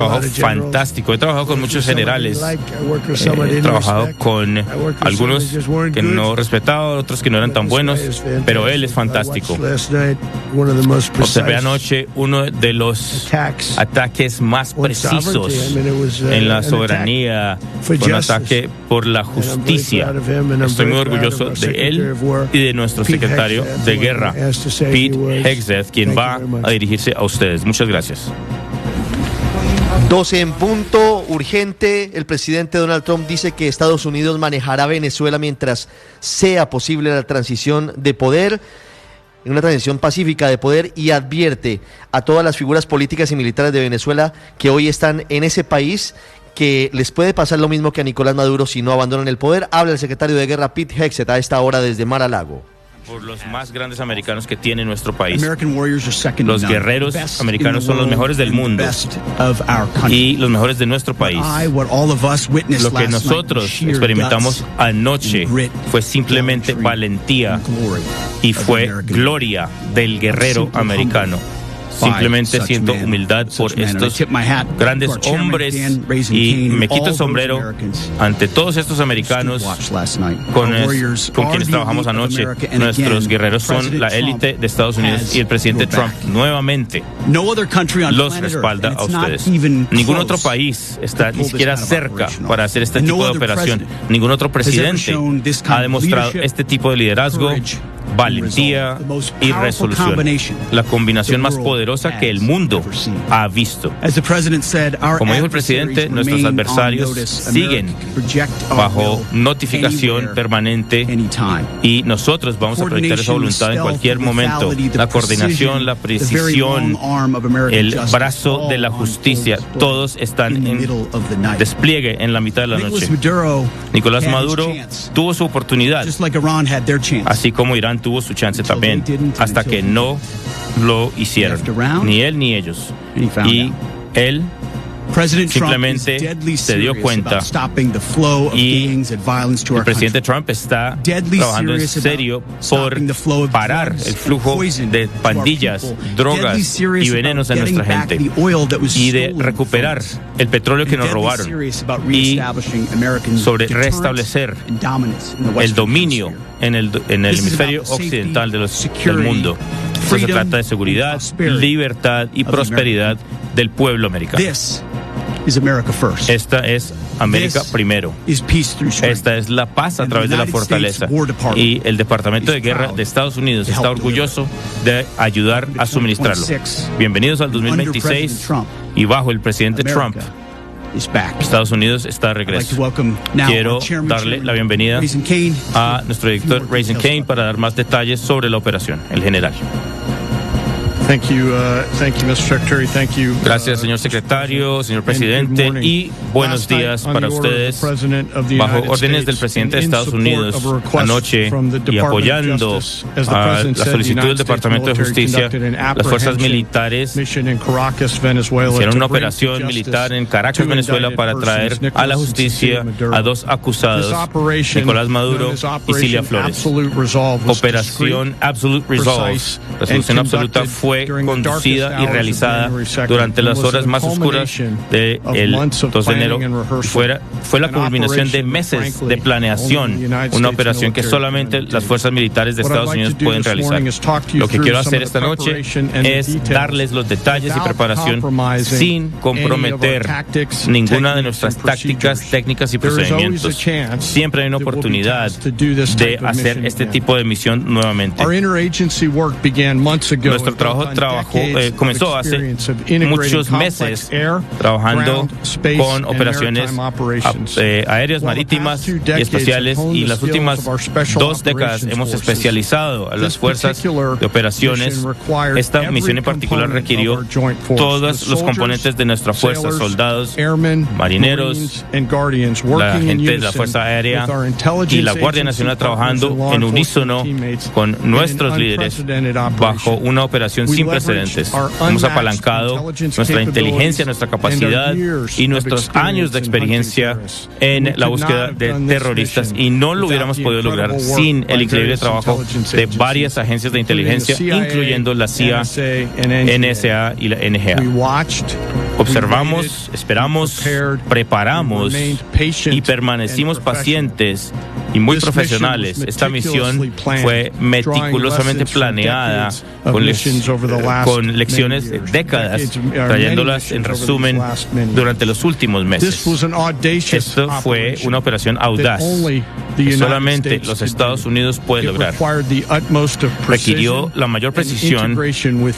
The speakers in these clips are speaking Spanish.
trabajo fantástico. He trabajado con muchos generales, he trabajado con algunos que no respetaba, otros que no eran tan buenos, pero él es fantástico. Observé anoche uno de los ataques más precisos en la soberanía, un ataque por la justicia. Estoy muy orgulloso de él y de nuestro secretario de guerra, Pete Hegseth, quien va a dirigirse a ustedes. Muchas gracias. 12 en punto, urgente. El presidente Donald Trump dice que Estados Unidos manejará Venezuela mientras sea posible la transición de poder, una transición pacífica de poder, y advierte a todas las figuras políticas y militares de Venezuela que hoy están en ese país que les puede pasar lo mismo que a Nicolás Maduro si no abandonan el poder. Habla el secretario de guerra Pete Hegseth a esta hora desde Mar-a-Lago. Por los más grandes americanos que tiene nuestro país. Los guerreros americanos son los mejores del mundo y los mejores de nuestro país. Lo que nosotros experimentamos anoche fue simplemente valentía y fue gloria del guerrero americano. Simplemente siento humildad por estos grandes hombres y me quito el sombrero ante todos estos americanos con quienes trabajamos anoche. Nuestros guerreros son la élite de Estados Unidos y el presidente Trump nuevamente los respalda a ustedes. Ningún otro país está ni siquiera cerca para hacer este tipo de operación. Ningún otro presidente ha demostrado este tipo de liderazgo, valentía y resolución, la combinación más poderosa que el mundo ha visto. Como dijo el presidente, nuestros adversarios siguen bajo notificación permanente y nosotros vamos a proyectar esa voluntad en cualquier momento. La coordinación, la precisión, el brazo de la justicia, todos están en despliegue en la mitad de la noche. Nicolás Maduro tuvo su oportunidad, así como Irán tuvo su chance también, hasta que no lo hicieron, ni él ni ellos. Y él simplemente se dio cuenta, y el presidente Trump está trabajando en serio por parar el flujo de pandillas, drogas y venenos en nuestra gente y de recuperar el petróleo que nos robaron y sobre restablecer el dominio en el hemisferio occidental del mundo. Esto se trata de seguridad, libertad y prosperidad del pueblo americano. Esta es América primero. Esta es la paz a través de la fortaleza. Y el Departamento de Guerra de Estados Unidos está orgulloso de ayudar a suministrarlo. Bienvenidos al 2026 y bajo el presidente Trump, Estados Unidos está de regreso. Quiero darle la bienvenida a nuestro director Raising Cane para dar más detalles sobre la operación, el general. Gracias, señor secretario, señor presidente, y buenos días para ustedes. Bajo órdenes del presidente de Estados Unidos anoche y apoyando a la solicitud del Departamento de Justicia, las fuerzas militares hicieron una operación militar en Caracas, Venezuela, para traer a la justicia a dos acusados, Nicolás Maduro y Cilia Flores. Operación Absolute Resolve, resolución absoluta, fue conducida y realizada durante las horas más oscuras del 2 de enero. Fue la culminación de meses de planeación, una operación que solamente las fuerzas militares de Estados Unidos pueden realizar. Lo que quiero hacer esta noche es darles los detalles y preparación sin comprometer ninguna de nuestras tácticas, técnicas y procedimientos. Siempre hay una oportunidad de hacer este tipo de misión nuevamente. Nuestro trabajo comenzó hace muchos meses trabajando con operaciones aéreas, marítimas y espaciales, y en las últimas 2 décadas hemos especializado a las fuerzas de operaciones. Esta misión en particular requirió todos los componentes de nuestra fuerza, soldados, marineros, la gente de la Fuerza Aérea y la Guardia Nacional, trabajando en unísono con nuestros líderes bajo una operación sin precedentes. Hemos apalancado nuestra inteligencia, nuestra capacidad y nuestros años de experiencia en la búsqueda de terroristas, y no lo hubiéramos podido lograr sin el increíble trabajo de varias agencias de inteligencia, incluyendo la CIA, NSA y la NGA. Observamos, esperamos, preparamos y permanecimos pacientes y muy profesionales. Esta misión fue meticulosamente planeada con lecciones de décadas, trayéndolas en resumen durante los últimos meses. Esto fue una operación audaz que solamente los Estados Unidos pueden lograr. Requirió la mayor precisión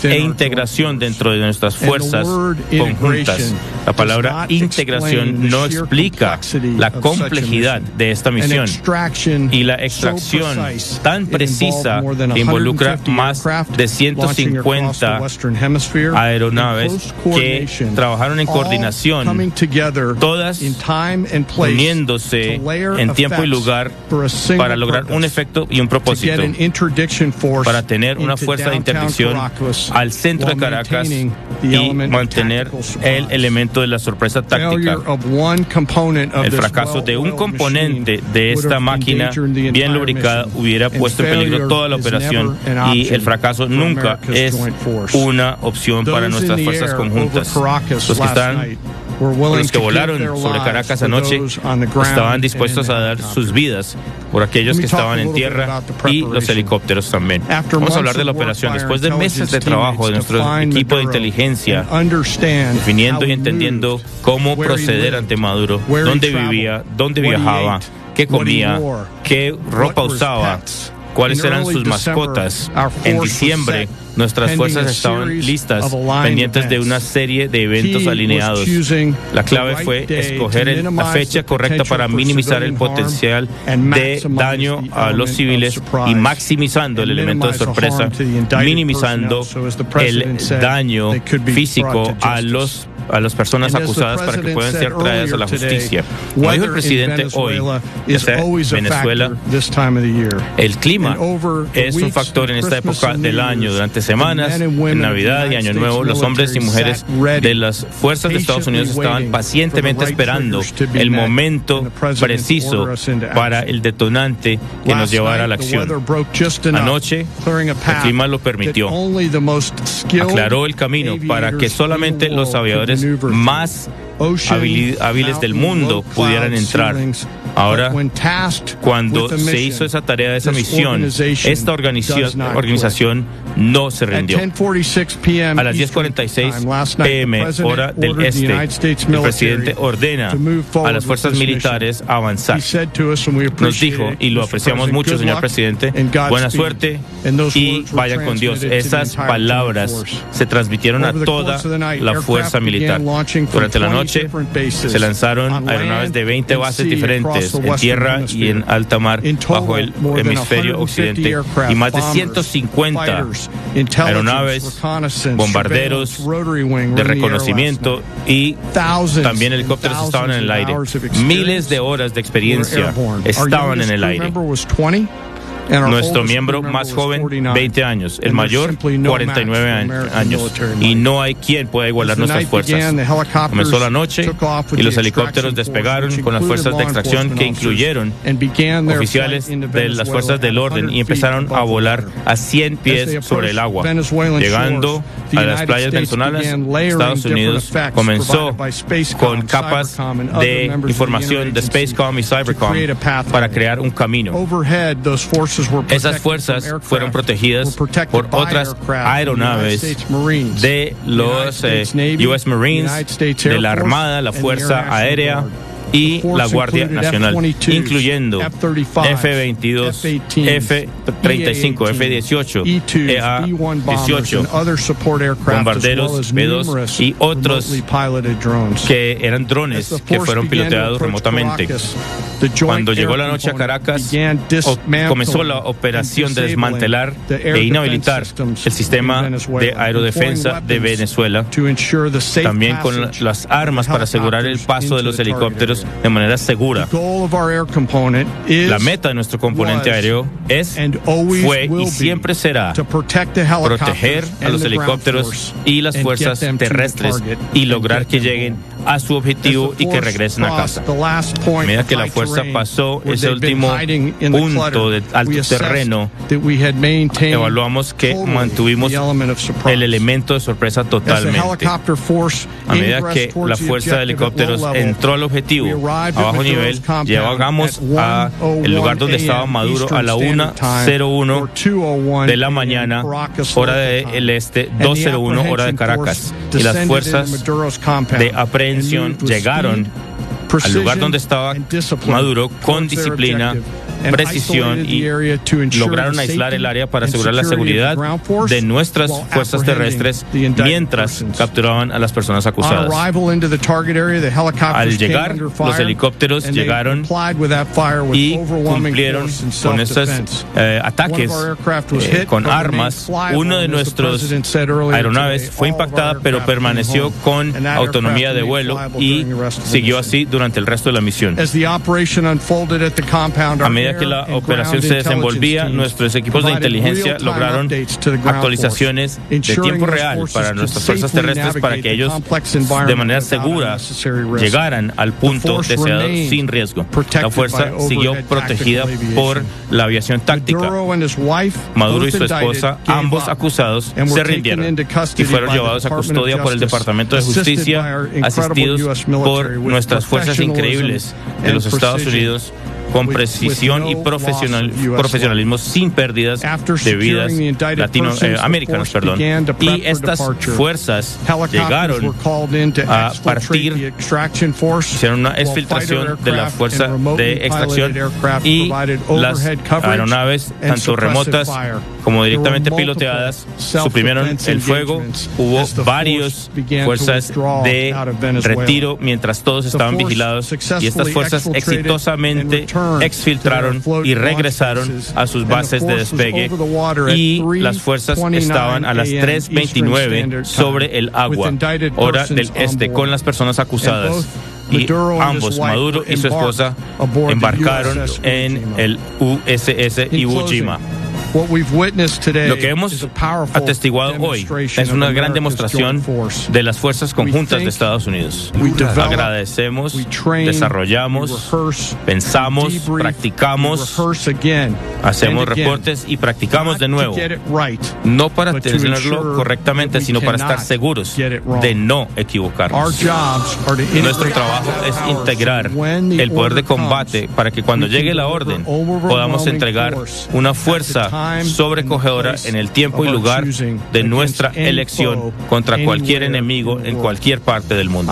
e integración dentro de nuestras fuerzas conjuntas. La palabra integración no explica la complejidad de esta misión y la extracción tan precisa que involucra más de 150 aeronaves que trabajaron en coordinación, todas uniéndose en tiempo y lugar para lograr un efecto y un propósito, para tener una fuerza de interdicción al centro de Caracas y mantener el elemento de la sorpresa táctica. El fracaso de un componente de esta máquina bien lubricada hubiera puesto en peligro toda la operación, y el fracaso nunca es una opción para nuestras fuerzas conjuntas. Los que volaron sobre Caracas anoche estaban dispuestos a dar sus vidas por aquellos que estaban en tierra y los helicópteros también. Vamos a hablar de la operación. Después de meses de trabajo de nuestro equipo de inteligencia, definiendo y entendiendo cómo proceder ante Maduro, dónde vivía, dónde viajaba, qué comía, qué ropa usaba, cuáles eran sus mascotas. En diciembre, nuestras fuerzas estaban listas, pendientes de una serie de eventos alineados. La clave fue escoger la fecha correcta para minimizar el potencial de daño a los civiles y maximizando el elemento de sorpresa, minimizando el daño físico a las personas acusadas para que puedan ser traídas a la justicia. Como dijo el presidente hoy, Venezuela, el clima es un factor en esta época del año. Durante semanas, en Navidad y Año Nuevo, los hombres y mujeres de las fuerzas de Estados Unidos estaban pacientemente esperando el momento preciso para el detonante que nos llevara a la acción. Anoche, el clima lo permitió. Aclaró el camino para que solamente los aviadores más hábiles del mundo pudieran entrar. Ahora, cuando se hizo esa tarea de esa misión, esta organización no se rindió. A las 10:46 p.m. hora del este, el presidente ordena a las fuerzas militares avanzar. Nos dijo, y lo apreciamos mucho, señor presidente, buena suerte y vayan con Dios. Esas palabras se transmitieron a toda la fuerza militar. Durante la noche se lanzaron aeronaves de 20 bases diferentes en tierra y en alta mar bajo el hemisferio occidente, y más de 150 aeronaves, bombarderos de reconocimiento y también helicópteros estaban en el aire. Miles de horas de experiencia estaban en el aire. Nuestro miembro más joven, 20 años. El mayor, 49 años. Y no hay quien pueda igualar nuestras fuerzas. Comenzó la noche y los helicópteros despegaron con las fuerzas de extracción, que incluyeron oficiales de las fuerzas del orden, y empezaron a volar a 100 pies sobre el agua. Llegando a las playas venezolanas, Estados Unidos comenzó con capas de información de Spacecom y Cybercom para crear un camino. Esas fuerzas fueron protegidas por otras aeronaves de los US Marines, de la Armada, la Fuerza Aérea y la Guardia Nacional, incluyendo F-22, F-35, F-18, EA-18, bombarderos B-2 y otros que eran drones que fueron piloteados remotamente. Cuando llegó la noche a Caracas, comenzó la operación de desmantelar e inhabilitar el sistema de aerodefensa de Venezuela, también con las armas para asegurar el paso de los helicópteros de manera segura. La meta de nuestro componente aéreo fue y siempre será proteger a los helicópteros y las fuerzas terrestres y lograr que lleguen a su objetivo y que regresen a casa. A medida que la fuerza pasó ese último punto de alto terreno, evaluamos que mantuvimos el elemento de sorpresa totalmente. A medida que la fuerza de helicópteros entró al objetivo a bajo nivel, llegamos al lugar donde estaba Maduro a la 1:01 de la mañana, hora del este, 2:01 hora de Caracas, y las fuerzas de aprehensión llegaron al lugar donde estaba Maduro con disciplina, precisión, y lograron aislar el área para asegurar la seguridad de nuestras fuerzas terrestres mientras capturaban a las personas acusadas. Al llegar, los helicópteros llegaron y cumplieron con estos ataques con armas. Uno de nuestros aeronaves fue impactada, pero permaneció con autonomía de vuelo y siguió así durante el resto de la misión. A medida que la operación se desenvolvía, nuestros equipos de inteligencia lograron actualizaciones de tiempo real para nuestras fuerzas terrestres para que ellos de manera segura llegaran al punto deseado sin riesgo. La fuerza siguió protegida por la aviación táctica. Maduro y su esposa, ambos acusados, se rindieron y fueron llevados a custodia por el Departamento de Justicia, asistidos por nuestras fuerzas increíbles de los Estados Unidos, con precisión y profesionalismo, sin pérdidas de vidas americanas. Y estas fuerzas llegaron a partir, hicieron una exfiltración de la fuerza de extracción, y las aeronaves, tanto remotas como directamente piloteadas, suprimieron el fuego. Hubo varias fuerzas de retiro mientras todos estaban vigilados, y estas fuerzas exitosamente exfiltraron y regresaron a sus bases de despegue, y las fuerzas estaban a las 3:29 sobre el agua, hora del este, con las personas acusadas. Y ambos, Maduro y su esposa, embarcaron en el USS Iwo Jima. Lo que hemos atestiguado hoy es una gran demostración de las fuerzas conjuntas de Estados Unidos. Agradecemos, desarrollamos, pensamos, practicamos, hacemos reportes y practicamos de nuevo. No para tenerlo correctamente, sino para estar seguros de no equivocarnos. Nuestro trabajo es integrar el poder de combate para que cuando llegue la orden podamos entregar una fuerza sobrecogedora en el tiempo y lugar de nuestra elección contra cualquier enemigo en cualquier parte del mundo.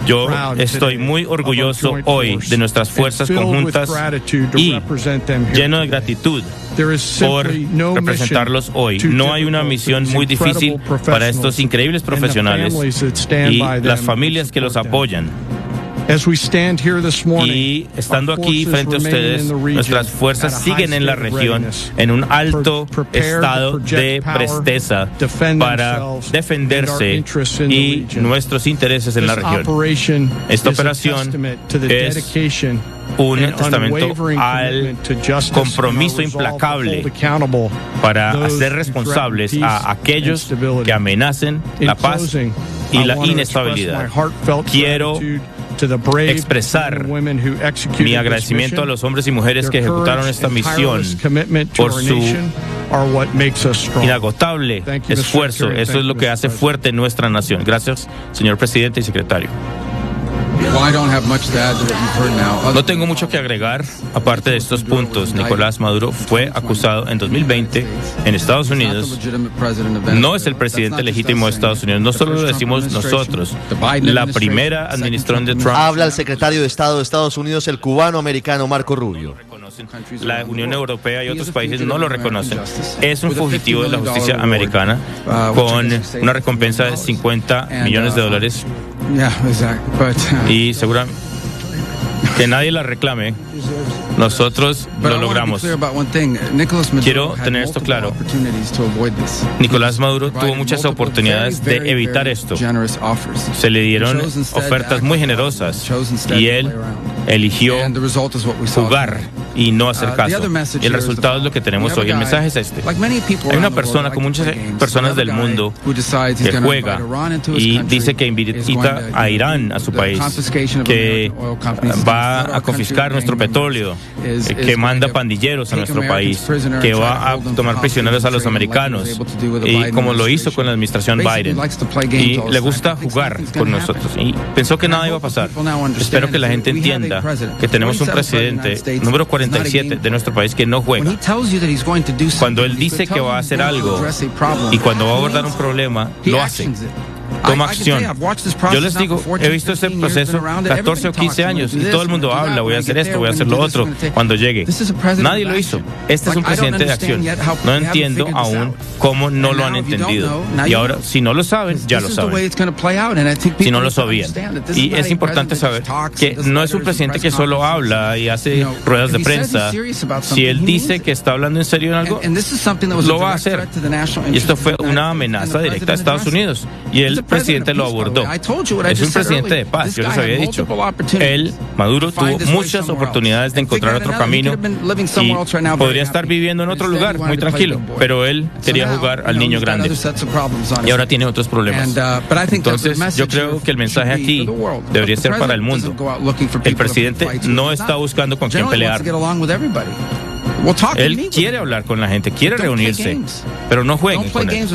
Yo estoy muy orgulloso hoy de nuestras fuerzas conjuntas y lleno de gratitud por representarlos hoy. No hay una misión muy difícil para estos increíbles profesionales y las familias que los apoyan. Y estando aquí frente a ustedes, nuestras fuerzas siguen en la región en un alto estado de presteza para defenderse y nuestros intereses en la región. Esta operación es un testamento al compromiso implacable para hacer responsables a aquellos que amenacen la paz y la inestabilidad. Quiero expresar mi agradecimiento a los hombres y mujeres que ejecutaron esta misión por su inagotable esfuerzo. Eso es lo que hace fuerte nuestra nación. Gracias, señor presidente y secretario. No tengo mucho que agregar aparte de estos puntos. Nicolás Maduro fue acusado en 2020 en Estados Unidos. No es el presidente legítimo de Estados Unidos. No solo lo decimos nosotros. La primera administración de Trump. Habla el secretario de Estado de Estados Unidos, el cubano-americano Marco Rubio. La Unión Europea y otros países no lo reconocen. Es un fugitivo de la justicia americana con una recompensa de $50 millones. Y seguramente que nadie la reclame. Nosotros lo logramos. Quiero tener esto claro. Nicolás Maduro tuvo muchas oportunidades de evitar esto. Se le dieron ofertas muy generosas y él eligió jugar y no hacer caso. Y el resultado es lo que tenemos hoy. El mensaje es este. Hay una persona, como muchas personas del mundo, que juega y dice que invita a Irán a su país, que va a confiscar nuestro petróleo, que manda pandilleros a nuestro país, que va a tomar prisioneros a los americanos, y como lo hizo con la administración Biden, y le gusta jugar con nosotros, y pensó que nada iba a pasar. Espero que la gente entienda que tenemos un presidente número 47 de nuestro país que no juega. Cuando él dice que va a hacer algo y cuando va a abordar un problema, lo hace. Toma acción. Yo les digo, he visto este proceso 14 o 15 años y todo el mundo habla, voy a hacer esto, voy a hacer lo otro, cuando llegue. Nadie lo hizo. Este es un presidente de acción. No entiendo aún cómo no lo han entendido. Y ahora, si no lo saben, ya lo saben. Si no lo sabían. Y es importante saber que no es un presidente que solo habla y hace ruedas de prensa. Si él dice que está hablando en serio en algo, lo va a hacer. Y esto fue una amenaza directa a Estados Unidos. Y el presidente lo abordó. Es un presidente de paz, yo les había dicho. Él, Maduro, tuvo muchas oportunidades de encontrar otro camino y podría estar viviendo en otro lugar, muy tranquilo, pero él quería jugar al niño grande y ahora tiene otros problemas. Entonces, yo creo que el mensaje aquí debería ser para el mundo. El presidente no está buscando con quién pelear. Él quiere hablar con la gente, quiere reunirse, pero no jueguen con él.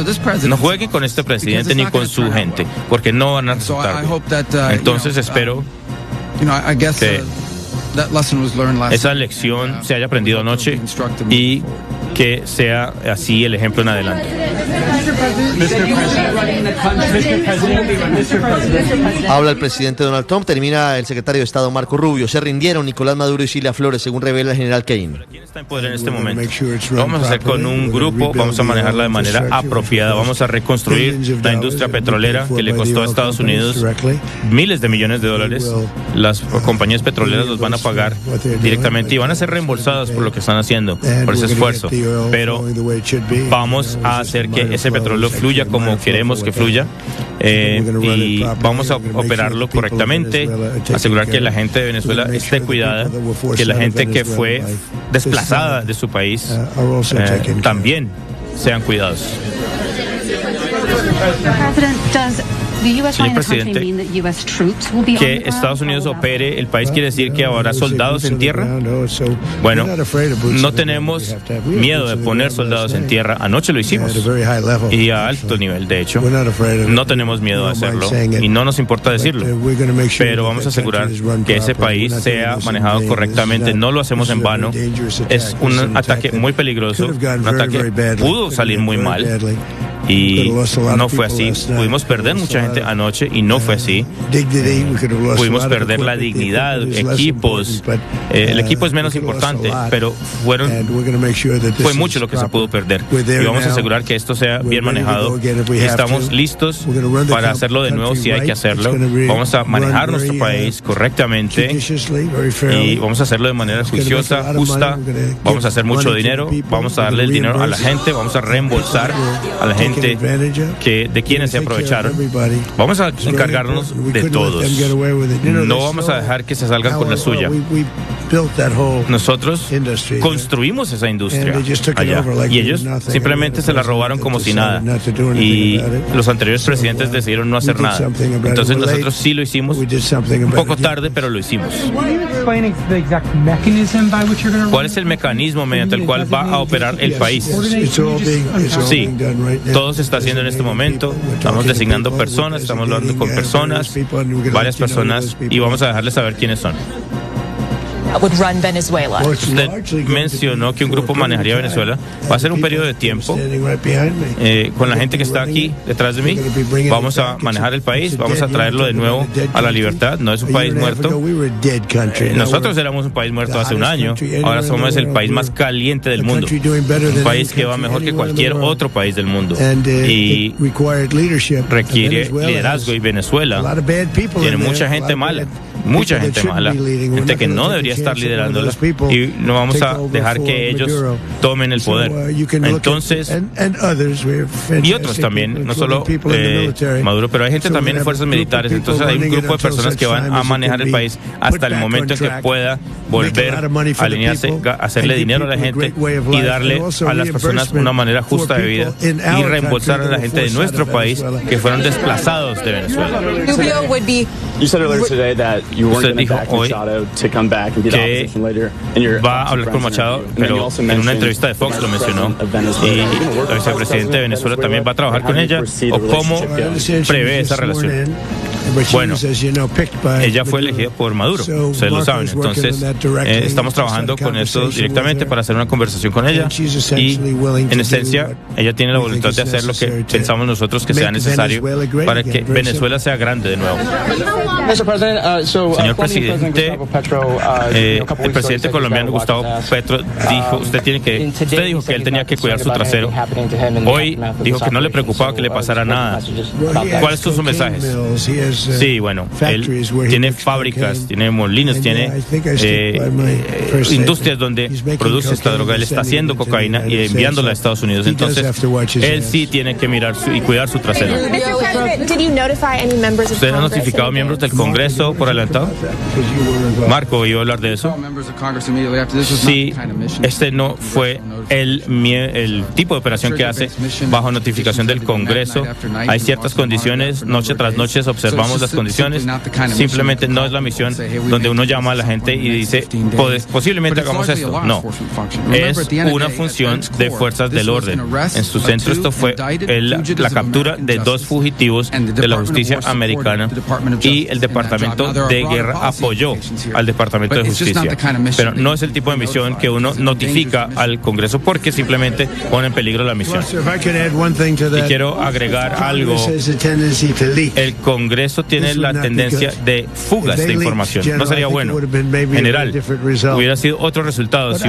No jueguen con este presidente ni con su gente, porque no van a resultar bien. Entonces espero que esa lección se haya aprendido anoche y que sea así el ejemplo en adelante. Habla el presidente Donald Trump, termina el secretario de Estado Marco Rubio. Se rindieron Nicolás Maduro y Cilia Flores, según revela el general Kane. ¿Quién está en poder en este momento? Lo vamos a hacer con un grupo, vamos a manejarla de manera apropiada, vamos a reconstruir la industria petrolera que le costó a Estados Unidos miles de millones de dólares. Las compañías petroleras los van a pagar directamente y van a ser reembolsadas por lo que están haciendo, por ese esfuerzo. Pero vamos a hacer que ese petróleo fluya como queremos que fluya, y vamos a operarlo correctamente, asegurar que la gente de Venezuela esté cuidada, que la gente que fue desplazada de su país también sean cuidados. Señor presidente, que Estados Unidos opere el país quiere decir que habrá soldados en tierra. Bueno, no tenemos miedo de poner soldados en tierra. Anoche lo hicimos y a alto nivel, de hecho. No tenemos miedo de hacerlo y no nos importa decirlo, pero vamos a asegurar que ese país sea manejado correctamente. No lo hacemos en vano. Es un ataque muy peligroso, un ataque que pudo salir muy mal. Y no fue así. Pudimos perder mucha gente anoche y no fue así. Pudimos perder la dignidad, equipos. El equipo es menos importante, pero fue mucho lo que se pudo perder. Y vamos a asegurar que esto sea bien manejado. Estamos listos para hacerlo de nuevo si hay que hacerlo. Vamos a manejar nuestro país correctamente y vamos a hacerlo de manera juiciosa, justa. Vamos a hacer mucho dinero. Vamos a darle el dinero a la gente. Vamos a reembolsar a la gente de quienes se aprovecharon. Vamos a encargarnos de todos. No vamos a dejar que se salgan con la suya. Nosotros construimos esa industria allá y ellos simplemente se la robaron como si nada, y los anteriores presidentes decidieron no hacer nada. Entonces nosotros sí lo hicimos, un poco tarde, pero lo hicimos. ¿Cuál es el mecanismo mediante el cual va a operar el país? Sí, todo se está haciendo en este momento. Estamos designando personas, estamos hablando con personas, varias personas, y vamos a dejarles saber quiénes son. Usted mencionó que un grupo manejaría Venezuela. Va a ser un periodo de tiempo con la gente que está aquí detrás de mí. Vamos a manejar el país, vamos a traerlo de nuevo a la libertad. No es un país muerto. Nosotros éramos un país muerto hace un año. Ahora somos el país más caliente del mundo, un país que va mejor que cualquier otro país del mundo, y requiere liderazgo. Y Venezuela tiene mucha gente mala, gente que no debería estar estar liderándola y no vamos a dejar que ellos tomen el poder. Entonces, y otros también, no solo Maduro, pero hay gente también en fuerzas militares. Entonces hay un grupo de personas que van a manejar el país hasta el momento en que pueda volver a alinearse, hacerle dinero a la gente y darle a las personas una manera justa de vida y reembolsar a la gente de nuestro país que fueron desplazados de Venezuela. Usted dijo hoy que va a hablar con Machado, pero en una entrevista de Fox lo mencionó, y la vicepresidenta de Venezuela también va a trabajar con ella, o cómo prevé esa relación. Bueno, ella fue elegida por Maduro, ustedes lo saben, entonces estamos trabajando con esto directamente para hacer una conversación con ella y en esencia ella tiene la voluntad de hacer lo que pensamos nosotros que sea necesario para que Venezuela sea grande de nuevo. Señor presidente, el presidente colombiano Gustavo Petro dijo, usted dijo que él tenía que cuidar su trasero. Hoy dijo que no le preocupaba que le pasara nada. ¿Cuáles son sus mensajes? Sí, bueno, él tiene fábricas, tiene molinos, tiene industrias donde produce esta droga. Él está haciendo cocaína y enviándola a Estados Unidos. Entonces, él sí tiene que mirar y cuidar su trasero. ¿Usted ha notificado a miembros del Congreso por adelantado? Marco, ¿iba a hablar de eso? Sí, este no fue el tipo de operación que hace bajo notificación del Congreso. Hay ciertas condiciones, noche tras noche observamos las condiciones. Simplemente no es la misión donde uno llama a la gente y dice, posiblemente hagamos esto. No, es una función de fuerzas del orden. En su centro esto fue la captura de 2 fugitivos de la justicia americana y el Departamento de Guerra apoyó al Departamento de Justicia. Pero no es el tipo de misión que uno notifica al Congreso porque simplemente pone en peligro la misión. Y quiero agregar algo. El Congreso tiene la tendencia de fugas de información. No sería bueno. General, hubiera sido otro resultado si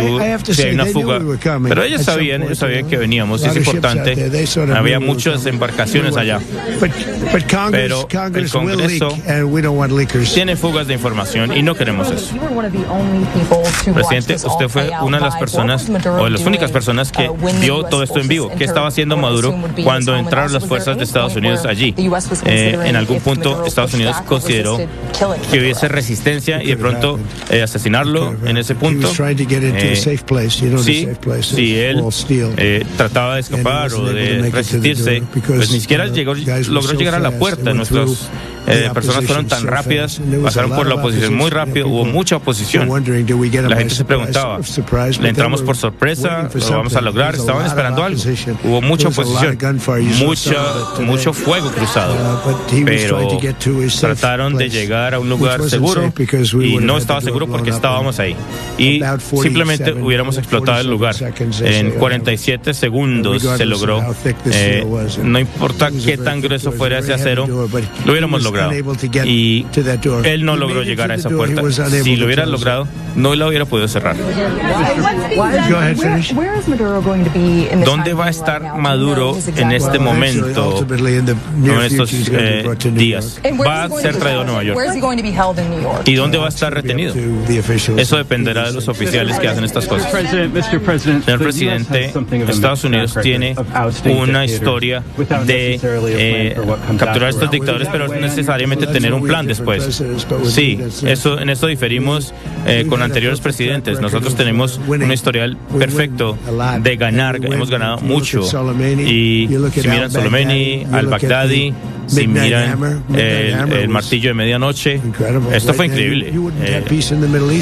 hay una fuga. Pero ellos sabían que veníamos y es importante. Había muchas embarcaciones allá. Pero el Congreso tiene fugas de información y no queremos eso. Presidente, usted fue una de las personas o de las únicas personas que vio todo esto en vivo. ¿Qué estaba haciendo Maduro cuando entraron las fuerzas de Estados Unidos allí? En algún punto Estados Unidos consideró que hubiese resistencia y de pronto asesinarlo en ese punto. Si él trataba de escapar o de resistirse, pues ni siquiera logró llegar a la puerta. Nuestras personas fueron tan rápidas, pasaron por la oposición muy rápido, hubo mucha oposición. La gente se preguntaba, ¿le entramos por sorpresa? ¿Lo vamos a lograr? Estaban esperando algo. Hubo mucha oposición, mucho fuego cruzado, pero trataron de llegar a un lugar seguro y no estaba seguro porque estábamos ahí. Y simplemente hubiéramos explotado el lugar. En 47 segundos se logró. No importa qué tan grueso fuera ese acero, lo hubiéramos logrado. Y él no logró llegar a esa puerta. Si lo hubiera logrado, no la hubiera podido cerrar. ¿Dónde va a estar Maduro en este momento, en estos días? Va a ser traído a Nueva York. ¿Y dónde va a estar retenido? Eso dependerá de los oficiales que hacen estas cosas. Señor presidente, Estados Unidos tiene una historia de capturar a estos dictadores, pero no necesariamente tener un plan después. Sí, en esto diferimos con anteriores presidentes. Nosotros tenemos un historial perfecto de ganar. Hemos ganado mucho. Y si miran Soleimani, al-Baghdadi, si miran el martillo de medianoche, esto fue increíble.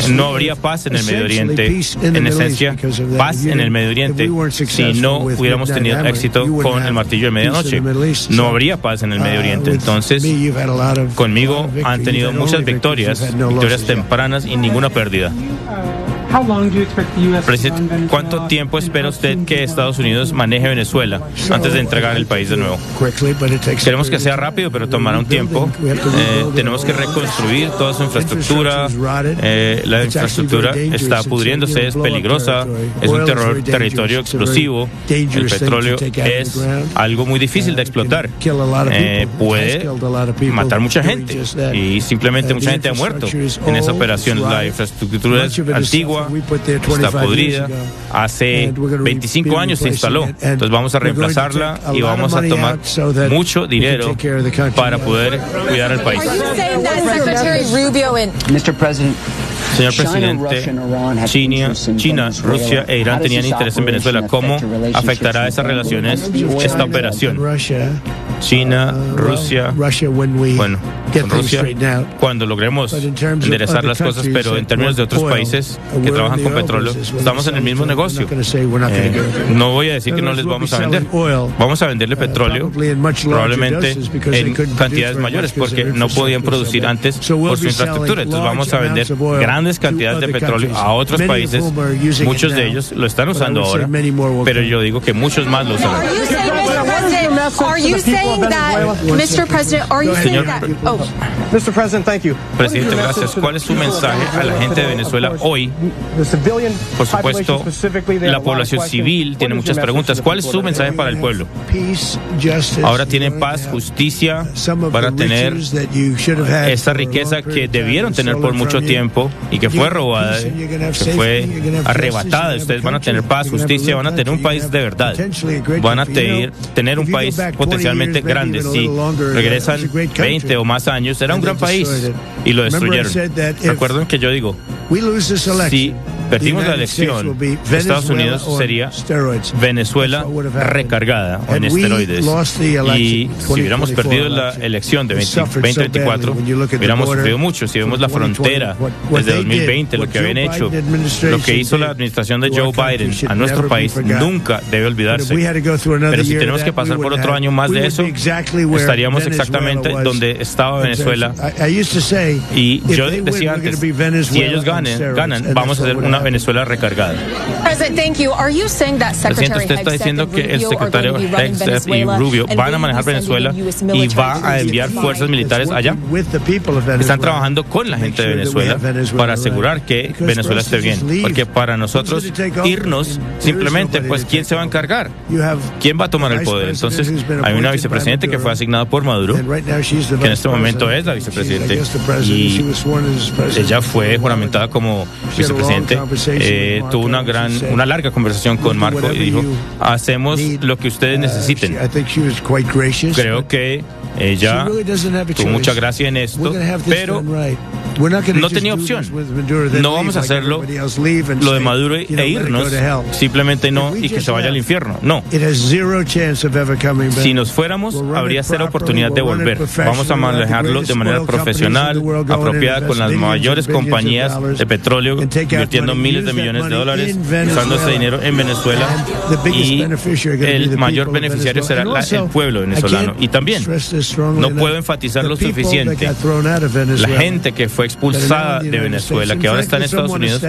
No habría paz en el Medio Oriente, en esencia, paz en el Medio Oriente, si no hubiéramos tenido éxito con el martillo de medianoche. No habría paz en el Medio Oriente. Entonces, conmigo han tenido muchas victorias tempranas y ninguna pérdida. Presidente, ¿cuánto tiempo espera usted que Estados Unidos maneje Venezuela antes de entregar el país de nuevo? Queremos que sea rápido, pero tomará un tiempo. Tenemos que reconstruir toda su infraestructura. La infraestructura está pudriéndose, es peligrosa, es un territorio explosivo. El petróleo es algo muy difícil de explotar. Puede matar mucha gente y simplemente mucha gente ha muerto en esa operación. La infraestructura es antigua, está podrida, hace 25 años se instaló, entonces vamos a reemplazarla y vamos a tomar mucho dinero para poder cuidar al país. Señor presidente, China, Rusia e Irán tenían interés en Venezuela. ¿Cómo afectará a esas relaciones esta operación? China, Rusia, bueno, con Rusia, cuando logremos enderezar las cosas, pero en términos de otros países que trabajan con petróleo, estamos en el mismo negocio. No voy a decir que no les vamos a vender. Vamos a venderle petróleo, probablemente en cantidades mayores, porque no podían producir antes por su infraestructura. Entonces vamos a vender grandes cantidades de petróleo a otros países. Muchos de ellos lo están usando ahora, pero yo digo que muchos más lo usan. Presidente, gracias. ¿Cuál es su mensaje a la gente de Venezuela hoy? Por supuesto, la población civil tiene muchas preguntas. ¿Cuál es su mensaje para el pueblo? Ahora tienen paz, justicia, para tener esa riqueza que debieron tener por mucho tiempo y que fue robada, que fue arrebatada. Ustedes van a tener paz, justicia, van a tener un país de verdad. Van a tener un país potencialmente grande. Si regresan 20 o más años, será un gran país y lo destruyeron. Recuerden que yo digo, si perdimos la elección, Estados Unidos sería Venezuela recargada en esteroides. Y si hubiéramos perdido la elección de 2024, hubiéramos sufrido mucho. Si vemos la frontera desde 2020, lo que habían hecho, lo que hizo la administración de Joe Biden a nuestro país, nunca debe olvidarse. Pero si tenemos que pasar por otro año más de eso, estaríamos exactamente donde estaba Venezuela. Y yo decía antes, si ellos ganan, vamos a hacer una Venezuela recargada. Presidente, usted está diciendo que el secretario Hegseth y Rubio van a manejar Venezuela y va a enviar fuerzas militares allá. Están trabajando con la gente de Venezuela para asegurar que Venezuela esté bien. Porque para nosotros irnos, simplemente, pues, ¿quién se va a encargar? ¿Quién va a tomar el poder? Entonces, hay una vicepresidente que fue asignada por Maduro, que en este momento es la vicepresidente, y ella fue juramentada como vicepresidente. Tuvo una larga conversación con Marco y dijo, hacemos lo que ustedes necesiten. Creo que ella tuvo mucha gracia en esto, pero no tenía opción. No vamos a hacerlo lo de Maduro e irnos, simplemente no, y que se vaya al infierno. No. Si nos fuéramos, habría cero oportunidad de volver. Vamos a manejarlo de manera profesional, apropiada, con las mayores compañías de petróleo, invirtiendo miles de millones de dólares, usando ese dinero en Venezuela, y el mayor beneficiario será el pueblo venezolano. Y también, no puedo enfatizar lo suficiente, la gente que fue expulsada de Venezuela, que ahora está en Estados Unidos,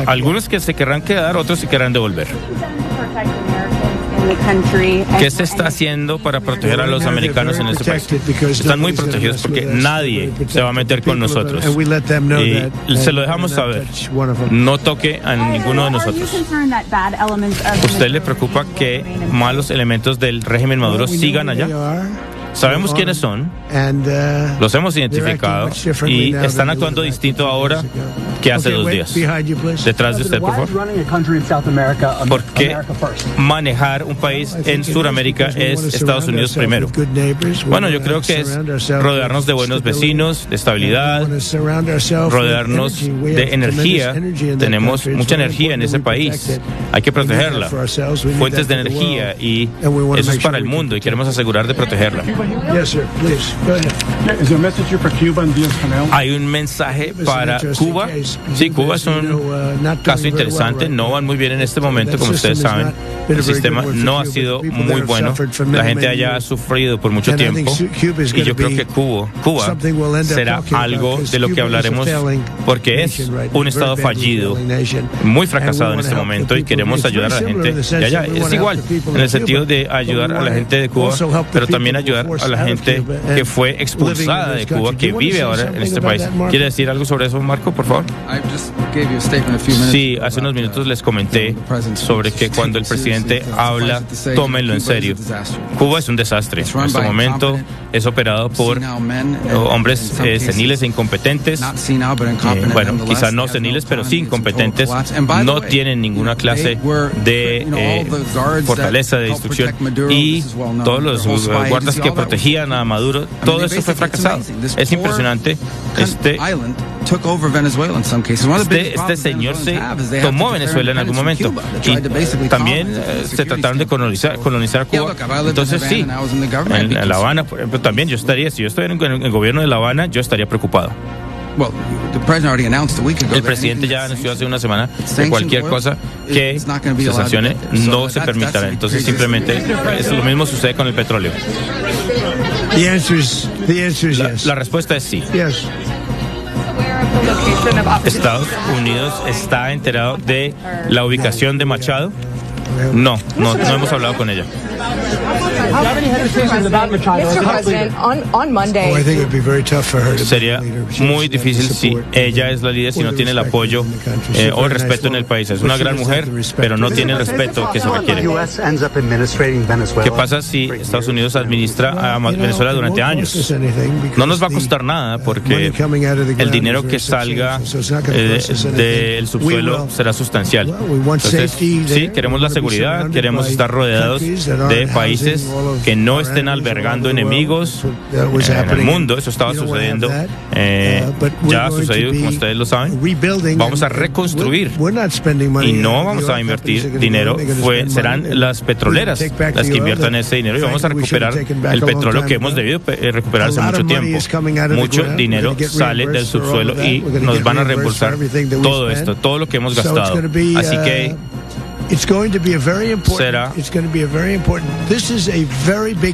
algunos que se querrán quedar, otros se querrán devolver. ¿Qué se está haciendo para proteger a los americanos en este país? Están muy protegidos porque nadie se va a meter con nosotros. Y se lo dejamos saber. No toque a ninguno de nosotros. ¿Usted le preocupa que malos elementos del régimen Maduro sigan allá? Sabemos quiénes son, los hemos identificado y están actuando distinto ahora que hace 2 días. Detrás de usted, por favor. Porque manejar un país en Sudamérica es Estados Unidos primero. Bueno, yo creo que es rodearnos de buenos vecinos, de estabilidad, rodearnos de energía. Tenemos mucha energía en ese país. Hay que protegerla. Fuentes de energía, y eso es para el mundo y queremos asegurar de protegerla. Hay un mensaje para Cuba. Sí, Cuba es un caso interesante. No van muy bien en este momento, como ustedes saben. El sistema no ha sido muy bueno. La gente allá ha sufrido por mucho tiempo. Y yo creo que Cuba será algo de lo que hablaremos, porque es un estado fallido, muy fracasado en este momento, y queremos ayudar a la gente de allá. Es igual, en el sentido de ayudar a la gente de Cuba, pero también ayudar a la gente que fue expulsada de Cuba, que vive ahora en este país. ¿Quiere decir algo sobre eso, Marco, por favor? Sí, hace unos minutos les comenté sobre que cuando el presidente habla, tómenlo en serio. Cuba es un desastre. En este momento es operado por hombres seniles e incompetentes. Bueno, quizás no seniles, pero sí incompetentes. No tienen ninguna clase de fortaleza, de instrucción. Y todos los guardas que protegían a Maduro, todo eso fue fracasado. Es impresionante. Este señor se tomó Venezuela en algún momento, y también se trataron de colonizar Cuba. Entonces sí, en La Habana, por ejemplo, también yo estaría, si yo estoy en el gobierno de La Habana, yo estaría preocupado. El presidente ya anunció hace una semana que cualquier cosa que se sancione no se permitirá. Entonces simplemente lo mismo sucede con el petróleo. La respuesta es sí. ¿Estados Unidos está enterado de la ubicación de Machado? No hemos hablado con ella. Sería muy difícil si ella es la líder, si no tiene el apoyo o el respeto en el país. Es una gran mujer, pero no tiene el respeto que se requiere. ¿Qué pasa si Estados Unidos administra a Venezuela durante años? No nos va a costar nada, porque el dinero que salga del subsuelo será sustancial. Entonces, sí, queremos la seguridad, queremos estar rodeados de países que no estén albergando enemigos en el mundo. Eso estaba sucediendo, ya ha sucedido, como ustedes lo saben. Vamos a reconstruir y no vamos a invertir dinero. Serán las petroleras las que inviertan ese dinero, y vamos a recuperar el petróleo que hemos debido recuperar hace mucho tiempo. Mucho dinero sale del subsuelo y nos van a reembolsar todo esto, todo lo que hemos gastado. Así que será.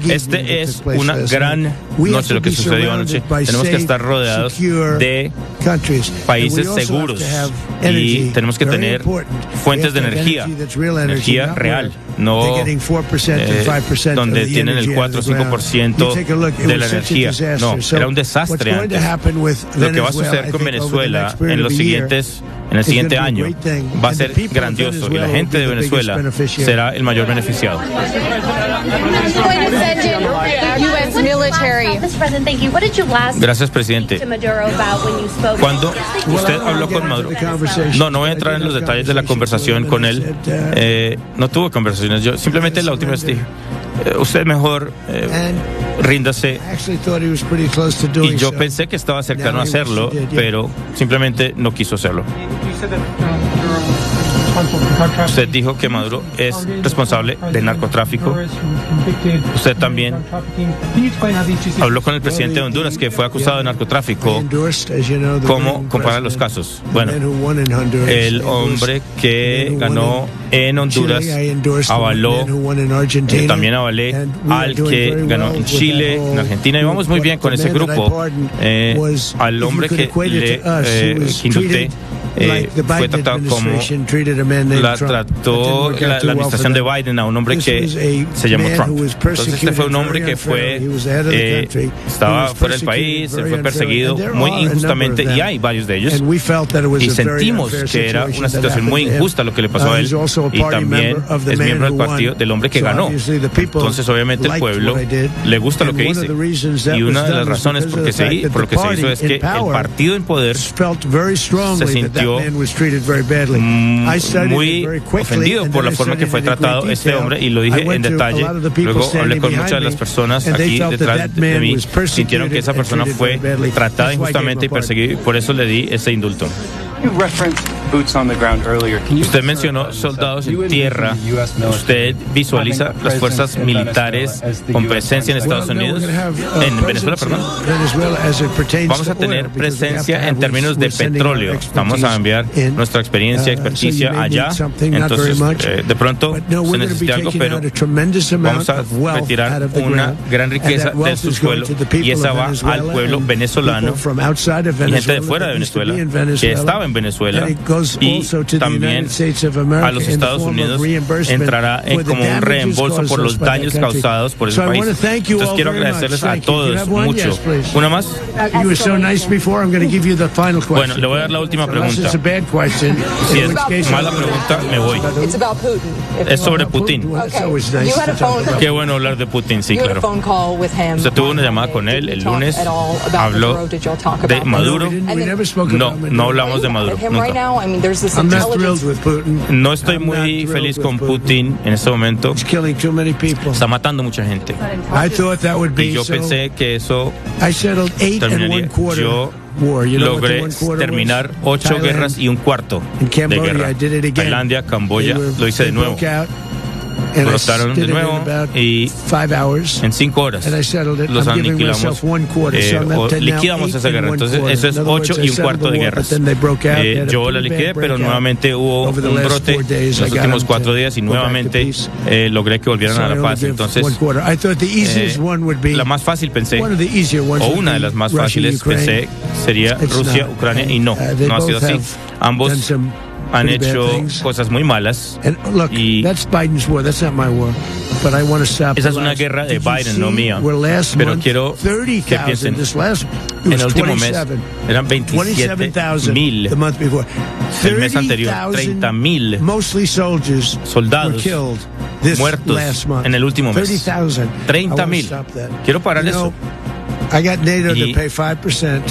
Este es una gran noche, lo que sucedió anoche. Tenemos que estar rodeados de países seguros, y tenemos que tener fuentes de energía real, no donde tienen el 4 o 5% de la energía. No, era un desastre antes. Lo que va a suceder con Venezuela en el siguiente año va a ser grandioso, y la gente de Venezuela será el mayor beneficiado. Gracias, presidente. Cuando usted habló con Maduro, no voy a entrar en los detalles de la conversación con él. No tuvo conversaciones. Yo simplemente la última vez dije, usted mejor ríndase. Y yo pensé que estaba cercano a hacerlo, pero simplemente no quiso hacerlo. Usted dijo que Maduro es responsable del narcotráfico. Usted también habló con el presidente de Honduras, que fue acusado de narcotráfico. ¿Cómo compara los casos? Bueno, el hombre que ganó en Honduras avaló, también avalé al que ganó en Chile, en Argentina, y vamos muy bien con ese grupo. Al hombre que indulté, fue tratado como la trató la administración de Biden a un hombre que se llamó Trump. Entonces este fue un hombre que estaba fuera del país, se fue perseguido muy injustamente, y hay varios de ellos, y sentimos que era una situación muy injusta lo que le pasó a él, y también es miembro del partido del hombre que ganó. Entonces obviamente el pueblo le gusta lo que hice, y una de las razones por lo que se hizo es que el partido en poder se sintió muy ofendido por la forma que fue tratado este hombre, y lo dije en detalle. Luego hablé con muchas de las personas aquí detrás de mí, sintieron que esa persona fue tratada injustamente y perseguida, y por eso le di ese indulto. Usted mencionó soldados en tierra. ¿Usted visualiza las fuerzas militares con presencia en Estados Unidos? En Venezuela, perdón. Vamos a tener presencia en términos de petróleo. Vamos a enviar nuestra experticia allá. Entonces, de pronto se necesita algo, pero vamos a retirar una gran riqueza del subsuelo y esa va al pueblo venezolano y gente de fuera de Venezuela que estaba en Venezuela, y también a los Estados Unidos entrará como un reembolso por los daños causados por ese país. Entonces quiero agradecerles a todos mucho. ¿Una más? Bueno, le voy a dar la última pregunta. Si es mala pregunta, me voy. Es sobre Putin. Qué bueno hablar de Putin, sí, claro. Usted tuvo una llamada con él el lunes, habló de Maduro. No hablamos de Maduro, nunca. No estoy muy feliz con Putin en este momento. Está matando mucha gente. Y yo pensé que eso terminaría. Yo logré terminar 8 guerras y un cuarto de guerra. Tailandia, Camboya, lo hice de nuevo. Brotaron de nuevo y en 5 horas los aniquilamos o liquidamos esa guerra. Entonces eso es 8 y un cuarto de guerras. Yo la liquidé, pero nuevamente hubo un brote en los últimos 4 días y nuevamente logré que volvieran a la paz. Entonces la más fácil pensé, o una de las más fáciles pensé, sería Rusia, Ucrania, y no ha sido así. Ambos han hecho cosas muy malas y esa es una guerra de Biden, no mía. Pero quiero que piensen, en el último mes eran 27,000, el mes anterior 30,000 soldados muertos en el último mes. 30,000. Quiero parar eso.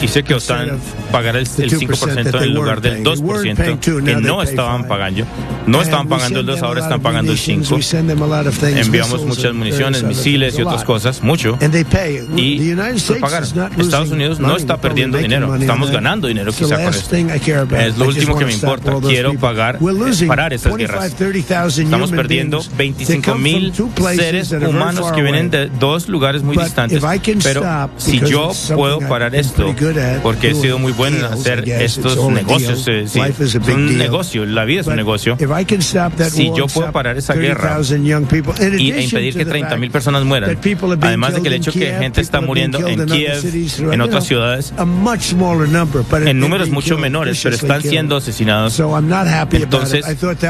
Y sé que OTAN pagará el 5% en lugar del 2% que no estaban pagando. No estaban pagando el 2, ahora están pagando el 5%. Enviamos muchas municiones, misiles y otras cosas, mucho. Y lo pagaron. Estados Unidos no está perdiendo dinero. Estamos ganando dinero quizá con esto. Es lo último que me importa. Quiero parar esas guerras. Estamos perdiendo 25,000 seres humanos que vienen de 2 lugares muy distantes. Pero si yo puedo parar esto, porque he sido muy bueno en hacer estos negocios, es un negocio, la vida es un negocio. Si yo puedo parar esa guerra e impedir que 30,000 personas mueran, además de que el hecho que gente está muriendo en Kiev, en otras ciudades, en números mucho menores, pero están siendo asesinados. Entonces,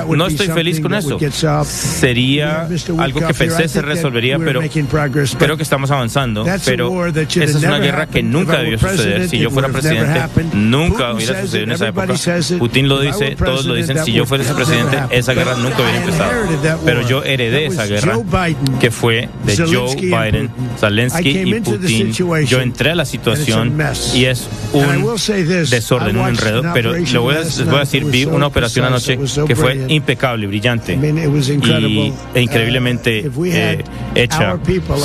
no estoy feliz con eso. Sería algo que pensé se resolvería, pero creo que estamos avanzando. Pero esa es una guerra que nunca debió suceder. Si yo fuera presidente, nunca hubiera sucedido en esa época. Putin lo dice, todos lo dicen. Si yo fuera ese presidente, esa guerra nunca hubiera empezado. Pero yo heredé esa guerra, que fue de Joe Biden, Zelensky y Putin. Yo entré a la situación y es un desorden, un enredo. Pero les voy a decir, vi una operación anoche que fue impecable, brillante e increíblemente hecha.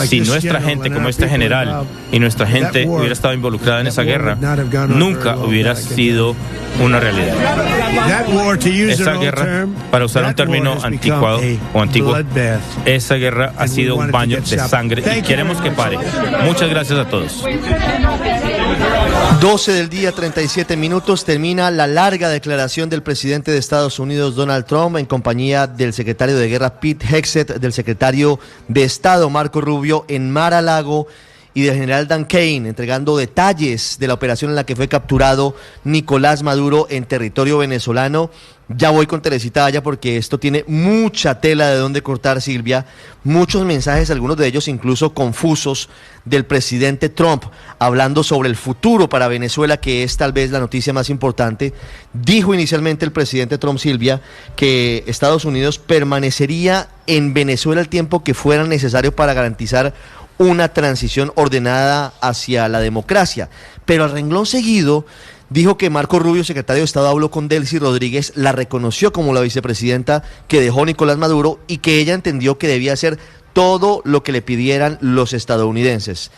Si nuestra gente, como este general, y nuestra gente hubiera estado involucrada en esa guerra, nunca hubiera sido una realidad. Esa guerra, para usar un término anticuado o antiguo, esa guerra ha sido un baño de sangre y queremos que pare. Muchas gracias a todos. 12 del día, 37 minutos, termina la larga declaración del presidente de Estados Unidos, Donald Trump, en compañía del secretario de Guerra, Pete Hegseth, del secretario de Estado, Marco Rubio, en Mar-a-Lago, y del general Dan Kane, entregando detalles de la operación en la que fue capturado Nicolás Maduro en territorio venezolano. Ya voy con Teresita Aya porque esto tiene mucha tela de dónde cortar, Silvia. Muchos mensajes, algunos de ellos incluso confusos, del presidente Trump, hablando sobre el futuro para Venezuela, que es tal vez la noticia más importante. Dijo inicialmente el presidente Trump, Silvia, que Estados Unidos permanecería en Venezuela el tiempo que fuera necesario para garantizar una transición ordenada hacia la democracia. Pero al renglón seguido Dijo que Marco Rubio, secretario de Estado, habló con Delcy Rodríguez, la reconoció como la vicepresidenta que dejó Nicolás Maduro y que ella entendió que debía hacer todo lo que le pidieran los estadounidenses.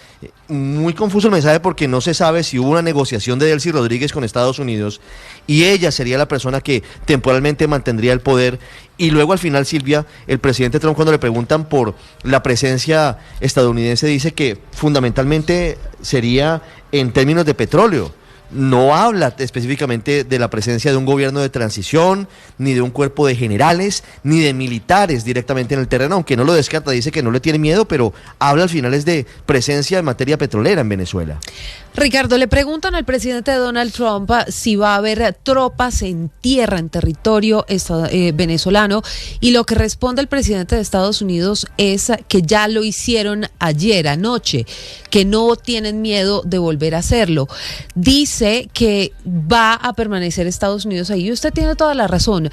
Muy confuso el mensaje porque no se sabe si hubo una negociación de Delcy Rodríguez con Estados Unidos y ella sería la persona que temporalmente mantendría el poder. Y luego al final, Silvia, el presidente Trump, cuando le preguntan por la presencia estadounidense, dice que fundamentalmente sería en términos de petróleo. No habla específicamente de la presencia de un gobierno de transición, ni de un cuerpo de generales, ni de militares directamente en el terreno, aunque no lo descarta, dice que no le tiene miedo, pero habla al final es de presencia en materia petrolera en Venezuela. Ricardo, le preguntan al presidente Donald Trump si va a haber tropas en tierra, en territorio venezolano, y lo que responde el presidente de Estados Unidos es que ya lo hicieron ayer, anoche, que no tienen miedo de volver a hacerlo. Dice que va a permanecer Estados Unidos ahí, y usted tiene toda la razón.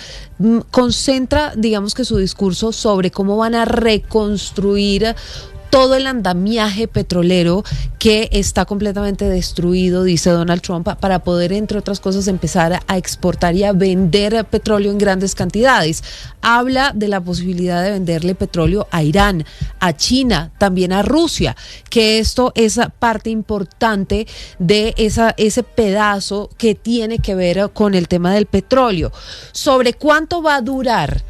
Concentra, digamos que su discurso sobre cómo van a reconstruir todo el andamiaje petrolero que está completamente destruido, dice Donald Trump, para poder, entre otras cosas, empezar a exportar y a vender petróleo en grandes cantidades. Habla de la posibilidad de venderle petróleo a Irán, a China, también a Rusia, que esto es parte importante de ese pedazo que tiene que ver con el tema del petróleo. ¿Sobre cuánto va a durar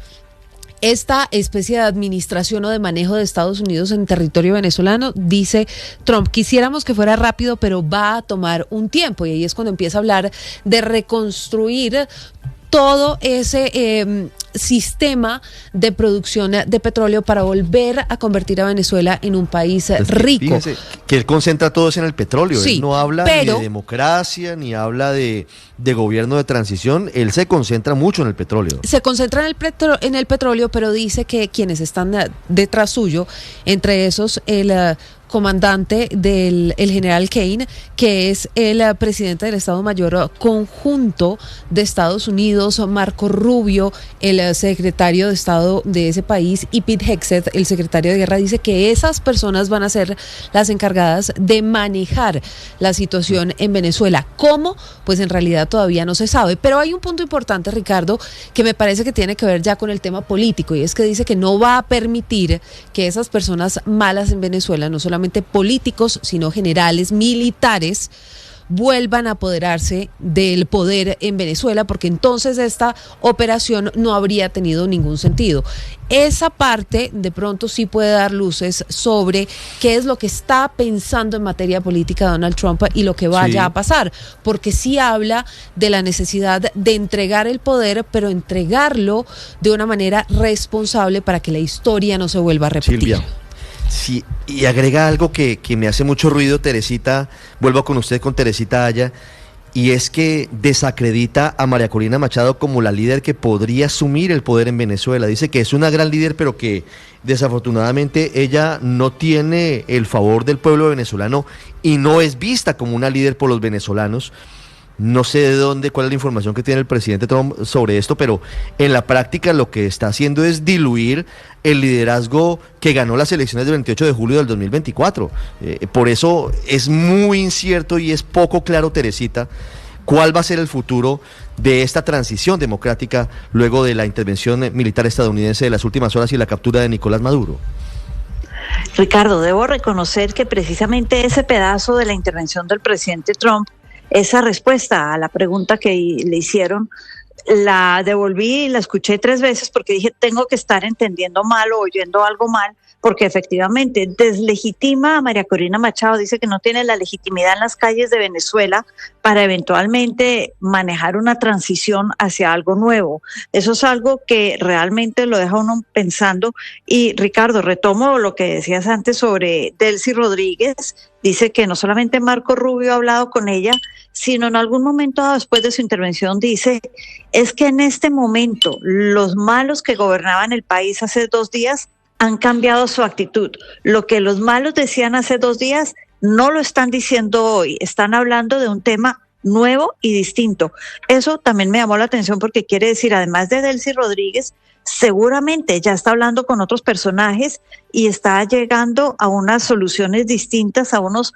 esta especie de administración o de manejo de Estados Unidos en territorio venezolano? Dice Trump, quisiéramos que fuera rápido, pero va a tomar un tiempo. Y ahí es cuando empieza a hablar de reconstruir todo ese sistema de producción de petróleo para volver a convertir a Venezuela en un país rico. Fíjese que él concentra todo eso en el petróleo. Sí, él no habla ni de democracia, ni habla de gobierno de transición. Él se concentra mucho en el petróleo. Se concentra en el petróleo, pero dice que quienes están detrás suyo, entre esos el comandante del general Kane, que es el presidente del Estado Mayor Conjunto de Estados Unidos, Marco Rubio, el secretario de Estado de ese país, y Pete Hegseth, el secretario de Guerra, dice que esas personas van a ser las encargadas de manejar la situación en Venezuela. ¿Cómo? Pues en realidad todavía no se sabe, pero hay un punto importante, Ricardo, que me parece que tiene que ver ya con el tema político, y es que dice que no va a permitir que esas personas malas en Venezuela, no solamente políticos, sino generales, militares, vuelvan a apoderarse del poder en Venezuela, porque entonces esta operación no habría tenido ningún sentido. Esa parte de pronto sí puede dar luces sobre qué es lo que está pensando en materia política Donald Trump y lo que vaya a pasar, porque sí habla de la necesidad de entregar el poder, pero entregarlo de una manera responsable para que la historia no se vuelva a repetir. Silvia. Sí, y agrega algo que me hace mucho ruido, Teresita, vuelvo con usted con Teresita Aya, y es que desacredita a María Corina Machado como la líder que podría asumir el poder en Venezuela. Dice que es una gran líder, pero que desafortunadamente ella no tiene el favor del pueblo venezolano y no es vista como una líder por los venezolanos. No sé de dónde, cuál es la información que tiene el presidente Trump sobre esto, pero en la práctica lo que está haciendo es diluir el liderazgo que ganó las elecciones del 28 de julio del 2024. Por eso es muy incierto y es poco claro, Teresita, cuál va a ser el futuro de esta transición democrática luego de la intervención militar estadounidense de las últimas horas y la captura de Nicolás Maduro. Ricardo, debo reconocer que precisamente ese pedazo de la intervención del presidente Trump, esa respuesta a la pregunta que le hicieron, la devolví y la escuché 3 veces porque dije, tengo que estar entendiendo mal o oyendo algo mal, porque efectivamente deslegitima a María Corina Machado, dice que no tiene la legitimidad en las calles de Venezuela para eventualmente manejar una transición hacia algo nuevo. Eso es algo que realmente lo deja uno pensando. Y Ricardo, retomo lo que decías antes sobre Delcy Rodríguez. Dice que no solamente Marco Rubio ha hablado con ella, sino en algún momento después de su intervención dice, es que en este momento los malos que gobernaban el país hace 2 días han cambiado su actitud. Lo que los malos decían hace 2 días no lo están diciendo hoy, están hablando de un tema nuevo y distinto. Eso también me llamó la atención porque quiere decir, además de Delcy Rodríguez, seguramente ya está hablando con otros personajes y está llegando a unas soluciones distintas, a unos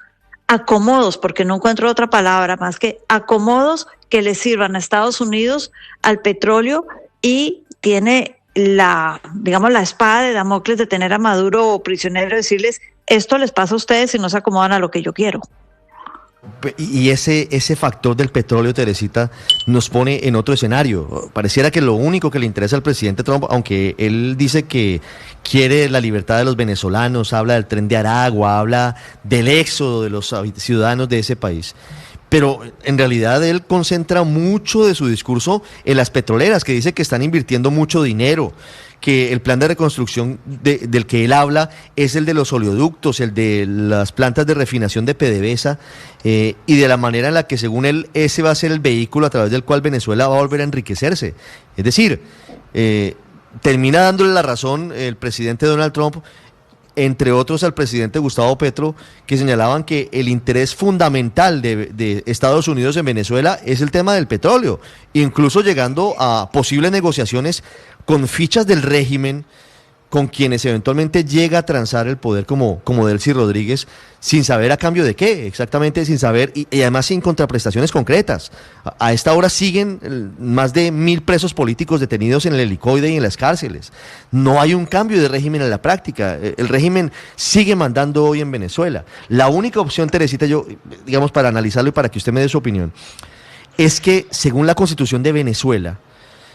acomodos, porque no encuentro otra palabra más que acomodos que le sirvan a Estados Unidos al petróleo, y tiene la espada de Damocles de tener a Maduro prisionero y decirles, esto les pasa a ustedes si no se acomodan a lo que yo quiero. Y ese factor del petróleo, Teresita, nos pone en otro escenario. Pareciera que lo único que le interesa al presidente Trump, aunque él dice que quiere la libertad de los venezolanos, habla del Tren de Aragua, habla del éxodo de los ciudadanos de ese país, pero en realidad él concentra mucho de su discurso en las petroleras, que dice que están invirtiendo mucho dinero, que el plan de reconstrucción del que él habla es el de los oleoductos, el de las plantas de refinación de PDVSA, y de la manera en la que, según él, ese va a ser el vehículo a través del cual Venezuela va a volver a enriquecerse. Es decir, termina dándole la razón el presidente Donald Trump, entre otros al presidente Gustavo Petro, que señalaban que el interés fundamental de Estados Unidos en Venezuela es el tema del petróleo, incluso llegando a posibles negociaciones con fichas del régimen, con quienes eventualmente llega a transar el poder como Delcy Rodríguez, sin saber a cambio de qué, exactamente sin saber, y además sin contraprestaciones concretas. A esta hora siguen más de 1.000 presos políticos detenidos en el helicoide y en las cárceles. No hay un cambio de régimen en la práctica. El régimen sigue mandando hoy en Venezuela. La única opción, Teresita, digamos, para analizarlo y para que usted me dé su opinión, es que, según la Constitución de Venezuela,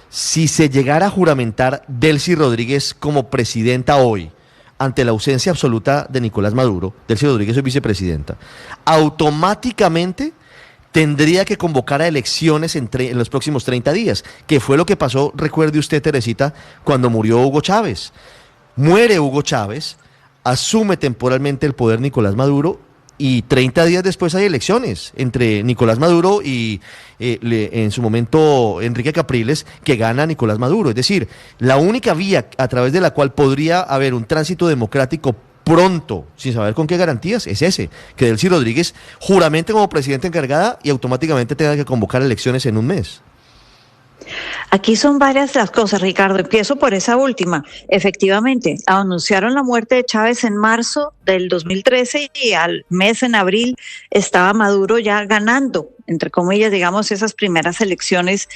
si se llegara a juramentar Delcy Rodríguez como presidenta hoy, ante la ausencia absoluta de Nicolás Maduro, Delcy Rodríguez es vicepresidenta, automáticamente tendría que convocar a elecciones en los próximos 30 días, que fue lo que pasó, recuerde usted, Teresita, cuando murió Hugo Chávez. Muere Hugo Chávez, asume temporalmente el poder Nicolás Maduro, y 30 días después hay elecciones entre Nicolás Maduro y en su momento Enrique Capriles, que gana Nicolás Maduro. Es decir, la única vía a través de la cual podría haber un tránsito democrático pronto, sin saber con qué garantías, es ese, que Delcy Rodríguez juramente como presidenta encargada y automáticamente tenga que convocar elecciones en un mes. Aquí son varias las cosas, Ricardo. Empiezo por esa última. Efectivamente, anunciaron la muerte de Chávez en marzo del 2013 y al mes, en abril, estaba Maduro ya ganando, entre comillas, digamos, esas primeras elecciones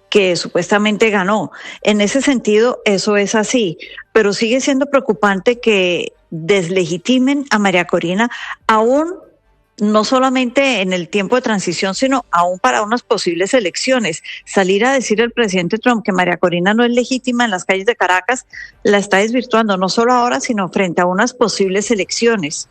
que supuestamente ganó. En ese sentido, eso es así, pero sigue siendo preocupante que deslegitimen a María Corina aún, no solamente en el tiempo de transición, sino aún para unas posibles elecciones. Salir a decir el presidente Trump que María Corina no es legítima en las calles de Caracas, la está desvirtuando no solo ahora, sino frente a unas posibles elecciones.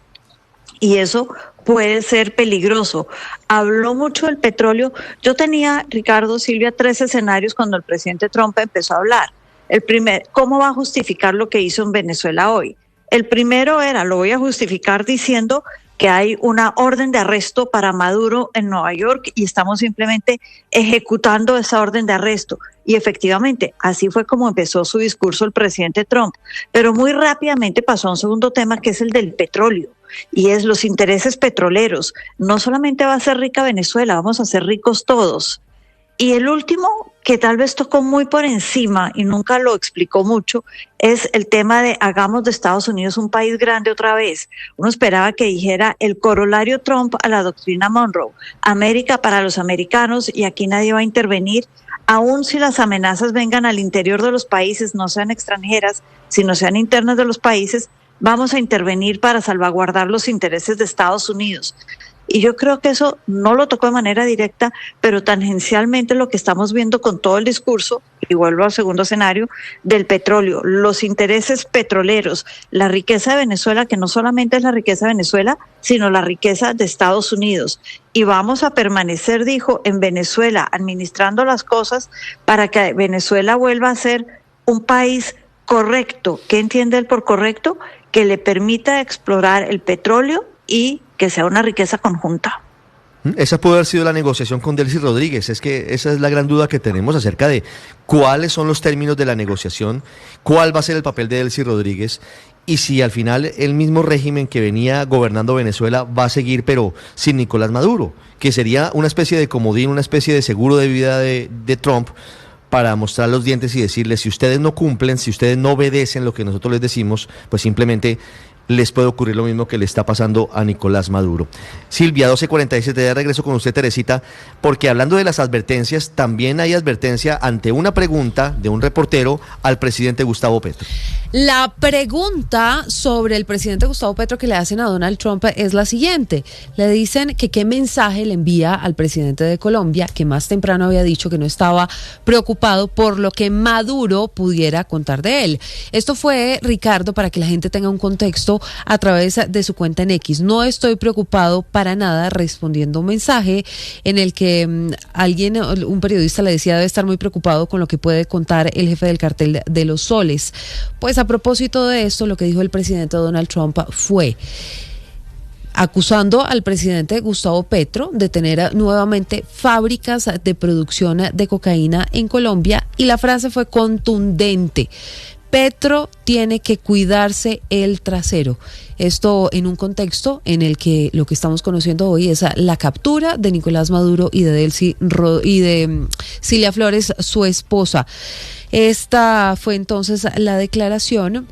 Y eso puede ser peligroso. Habló mucho del petróleo. Yo tenía, Ricardo, Silvia, 3 escenarios cuando el presidente Trump empezó a hablar. El primer, ¿cómo va a justificar lo que hizo en Venezuela hoy? El primero era, lo voy a justificar diciendo que hay una orden de arresto para Maduro en Nueva York y estamos simplemente ejecutando esa orden de arresto. Y efectivamente, así fue como empezó su discurso el presidente Trump. Pero muy rápidamente pasó a un segundo tema, que es el del petróleo, y es los intereses petroleros. No solamente va a ser rica Venezuela, vamos a ser ricos todos. Y el último, que tal vez tocó muy por encima y nunca lo explicó mucho, es el tema de hagamos de Estados Unidos un país grande otra vez. Uno esperaba que dijera el corolario Trump a la doctrina Monroe, América para los americanos, y aquí nadie va a intervenir, aun si las amenazas vengan al interior de los países, no sean extranjeras, sino sean internas de los países, vamos a intervenir para salvaguardar los intereses de Estados Unidos. Y yo creo que eso no lo tocó de manera directa, pero tangencialmente lo que estamos viendo con todo el discurso, y vuelvo al segundo escenario, del petróleo, los intereses petroleros, la riqueza de Venezuela, que no solamente es la riqueza de Venezuela, sino la riqueza de Estados Unidos. Y vamos a permanecer, dijo, en Venezuela, administrando las cosas para que Venezuela vuelva a ser un país correcto. ¿Qué entiende él por correcto? Que le permita explorar el petróleo y que sea una riqueza conjunta. Esa puede haber sido la negociación con Delcy Rodríguez. Es que esa es la gran duda que tenemos acerca de cuáles son los términos de la negociación, cuál va a ser el papel de Delcy Rodríguez y si al final el mismo régimen que venía gobernando Venezuela va a seguir, pero sin Nicolás Maduro, que sería una especie de comodín, una especie de seguro de vida de Trump, para mostrar los dientes y decirles, si ustedes no cumplen, si ustedes no obedecen lo que nosotros les decimos, pues simplemente les puede ocurrir lo mismo que le está pasando a Nicolás Maduro. Silvia, 12:47, de regreso con usted, Teresita, porque hablando de las advertencias, también hay advertencia ante una pregunta de un reportero al presidente Gustavo Petro. La pregunta sobre el presidente Gustavo Petro que le hacen a Donald Trump es la siguiente. Le dicen que qué mensaje le envía al presidente de Colombia, que más temprano había dicho que no estaba preocupado por lo que Maduro pudiera contar de él. Esto fue, Ricardo, para que la gente tenga un contexto, a través de su cuenta en X. No estoy preocupado para nada, respondiendo un mensaje en el que un periodista le decía debe estar muy preocupado con lo que puede contar el jefe del cartel de los soles. Pues a propósito de esto, lo que dijo el presidente Donald Trump fue acusando al presidente Gustavo Petro de tener nuevamente fábricas de producción de cocaína en Colombia, y la frase fue contundente: Petro tiene que cuidarse el trasero. Esto en un contexto en el que lo que estamos conociendo hoy es la captura de Nicolás Maduro y de Cilia Flores, su esposa. Esta fue entonces la declaración.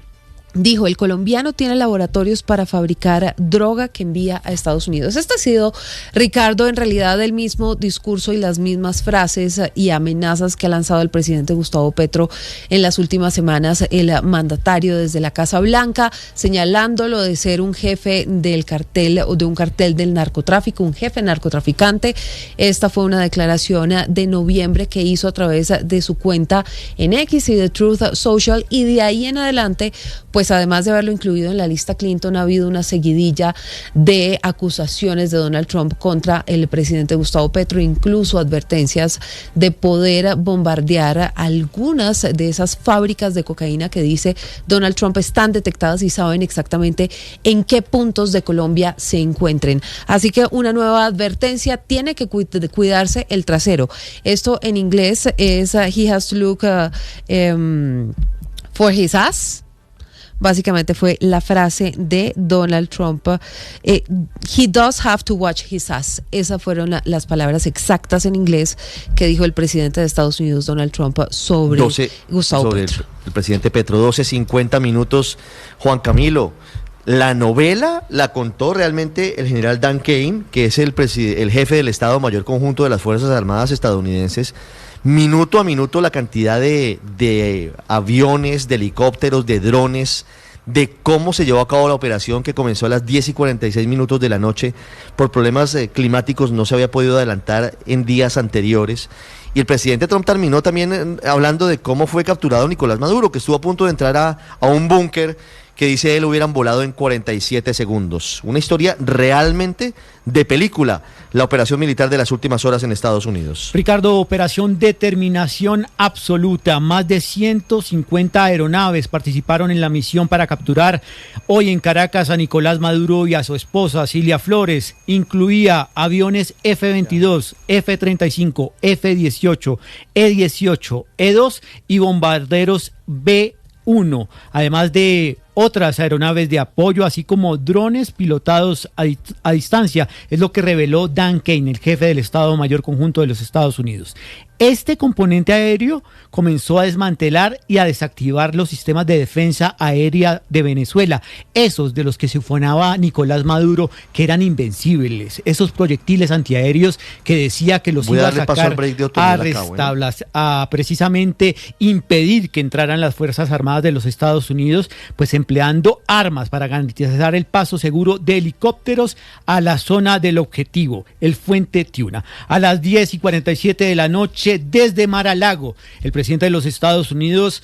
Dijo, el colombiano tiene laboratorios para fabricar droga que envía a Estados Unidos. Este ha sido, Ricardo, en realidad el mismo discurso y las mismas frases y amenazas que ha lanzado el presidente Gustavo Petro en las últimas semanas, el mandatario desde la Casa Blanca, señalándolo de ser un jefe del cartel o de un cartel del narcotráfico, un jefe narcotraficante. Esta fue una declaración de noviembre que hizo a través de su cuenta en X y de Truth Social, y de ahí en adelante, pues además de haberlo incluido en la lista Clinton, ha habido una seguidilla de acusaciones de Donald Trump contra el presidente Gustavo Petro, incluso advertencias de poder bombardear algunas de esas fábricas de cocaína que dice Donald Trump están detectadas y saben exactamente en qué puntos de Colombia se encuentren. Así que una nueva advertencia: tiene que cuidarse el trasero. Esto en inglés es he has to look for his ass. Básicamente fue la frase de Donald Trump. He does have to watch his ass. Esas fueron las palabras exactas en inglés que dijo el presidente de Estados Unidos, Donald Trump, sobre Gustavo Petro. El presidente Petro. 12:50 minutos. Juan Camilo, la novela la contó realmente el general Dan Kane, que es el jefe del Estado Mayor Conjunto de las Fuerzas Armadas estadounidenses. Minuto a minuto la cantidad de aviones, de helicópteros, de drones, de cómo se llevó a cabo la operación, que comenzó a las 10:46 de la noche. Por problemas climáticos no se había podido adelantar en días anteriores. Y el presidente Trump terminó también hablando de cómo fue capturado Nicolás Maduro, que estuvo a punto de entrar a un búnker que dice él hubieran volado en 47 segundos. Una historia realmente de película, la operación militar de las últimas horas en Estados Unidos. Ricardo, operación determinación absoluta. Más de 150 aeronaves participaron en la misión para capturar hoy en Caracas a Nicolás Maduro y a su esposa Cilia Flores. Incluía aviones F-22, F-35, F-18, E-18, E-2 y bombarderos B-1, además de otras aeronaves de apoyo, así como drones pilotados a distancia. Es lo que reveló Dan Kane, el jefe del Estado Mayor Conjunto de los Estados Unidos. Este componente aéreo comenzó a desmantelar y a desactivar los sistemas de defensa aérea de Venezuela, esos de los que se ufanaba Nicolás Maduro, que eran invencibles, esos proyectiles antiaéreos que decía que los iba a sacar a precisamente impedir que entraran las Fuerzas Armadas de los Estados Unidos, pues empleando armas para garantizar el paso seguro de helicópteros a la zona del objetivo, el Fuente Tiuna. A las 10:47 de la noche, desde Mar-a-Lago, el presidente de los Estados Unidos,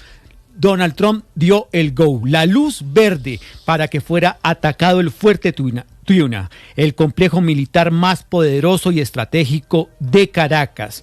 Donald Trump, dio el go, la luz verde, para que fuera atacado el Fuerte Tiuna, el complejo militar más poderoso y estratégico de Caracas.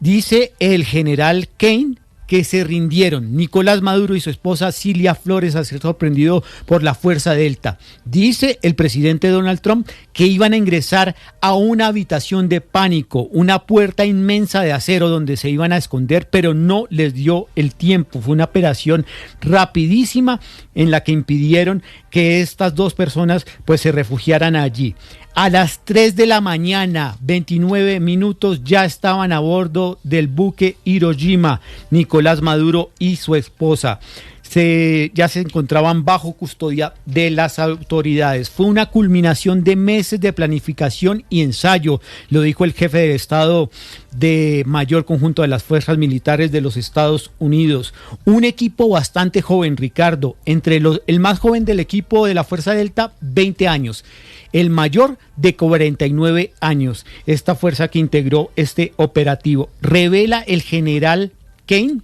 Dice el general Kane que se rindieron Nicolás Maduro y su esposa Cilia Flores al ser sorprendido por la Fuerza Delta. Dice el presidente Donald Trump que iban a ingresar a una habitación de pánico, una puerta inmensa de acero donde se iban a esconder, pero no les dio el tiempo. Fue una operación rapidísima en la que impidieron que estas dos personas pues se refugiaran allí. A las 3 de la mañana, 29 minutos, ya estaban a bordo del buque Hiroshima, Nicolás Maduro y su esposa. ya se encontraban bajo custodia de las autoridades. Fue una culminación de meses de planificación y ensayo, lo dijo el jefe de Estado de Mayor Conjunto de las Fuerzas Militares de los Estados Unidos. Un equipo bastante joven, Ricardo, el más joven del equipo de la Fuerza Delta, 20 años, el mayor de 49 años. Esta fuerza que integró este operativo. Revela el general Kane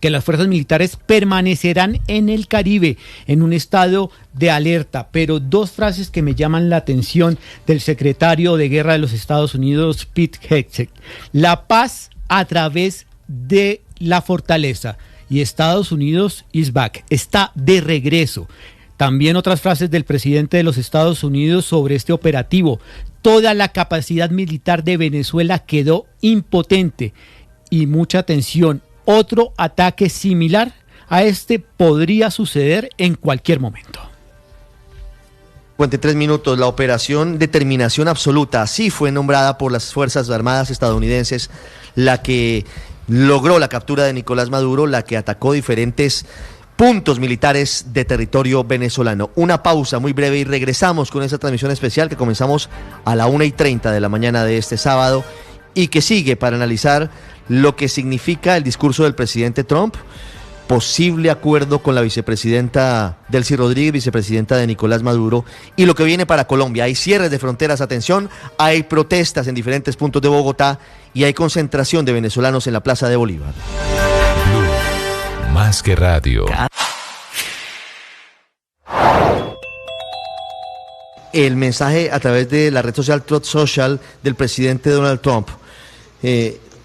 que las fuerzas militares permanecerán en el Caribe en un estado de alerta, pero dos frases que me llaman la atención del secretario de Guerra de los Estados Unidos, Pete Hegseth: la paz a través de la fortaleza, y Estados Unidos is back, está de regreso. También otras frases del presidente de los Estados Unidos sobre este operativo: toda la capacidad militar de Venezuela quedó impotente. Y mucha atención, otro ataque similar a este podría suceder en cualquier momento. 53 minutos, la operación Determinación Absoluta, así fue nombrada por las Fuerzas Armadas estadounidenses, la que logró la captura de Nicolás Maduro, la que atacó diferentes puntos militares de territorio venezolano. Una pausa muy breve y regresamos con esa transmisión especial que comenzamos a la 1:30 de la mañana de este sábado y que sigue para analizar lo que significa el discurso del presidente Trump, posible acuerdo con la vicepresidenta Delcy Rodríguez, vicepresidenta de Nicolás Maduro, y lo que viene para Colombia. Hay cierres de fronteras, atención, hay protestas en diferentes puntos de Bogotá y hay concentración de venezolanos en la Plaza de Bolívar. Más que radio. El mensaje a través de la red social Truth Social del presidente Donald Trump.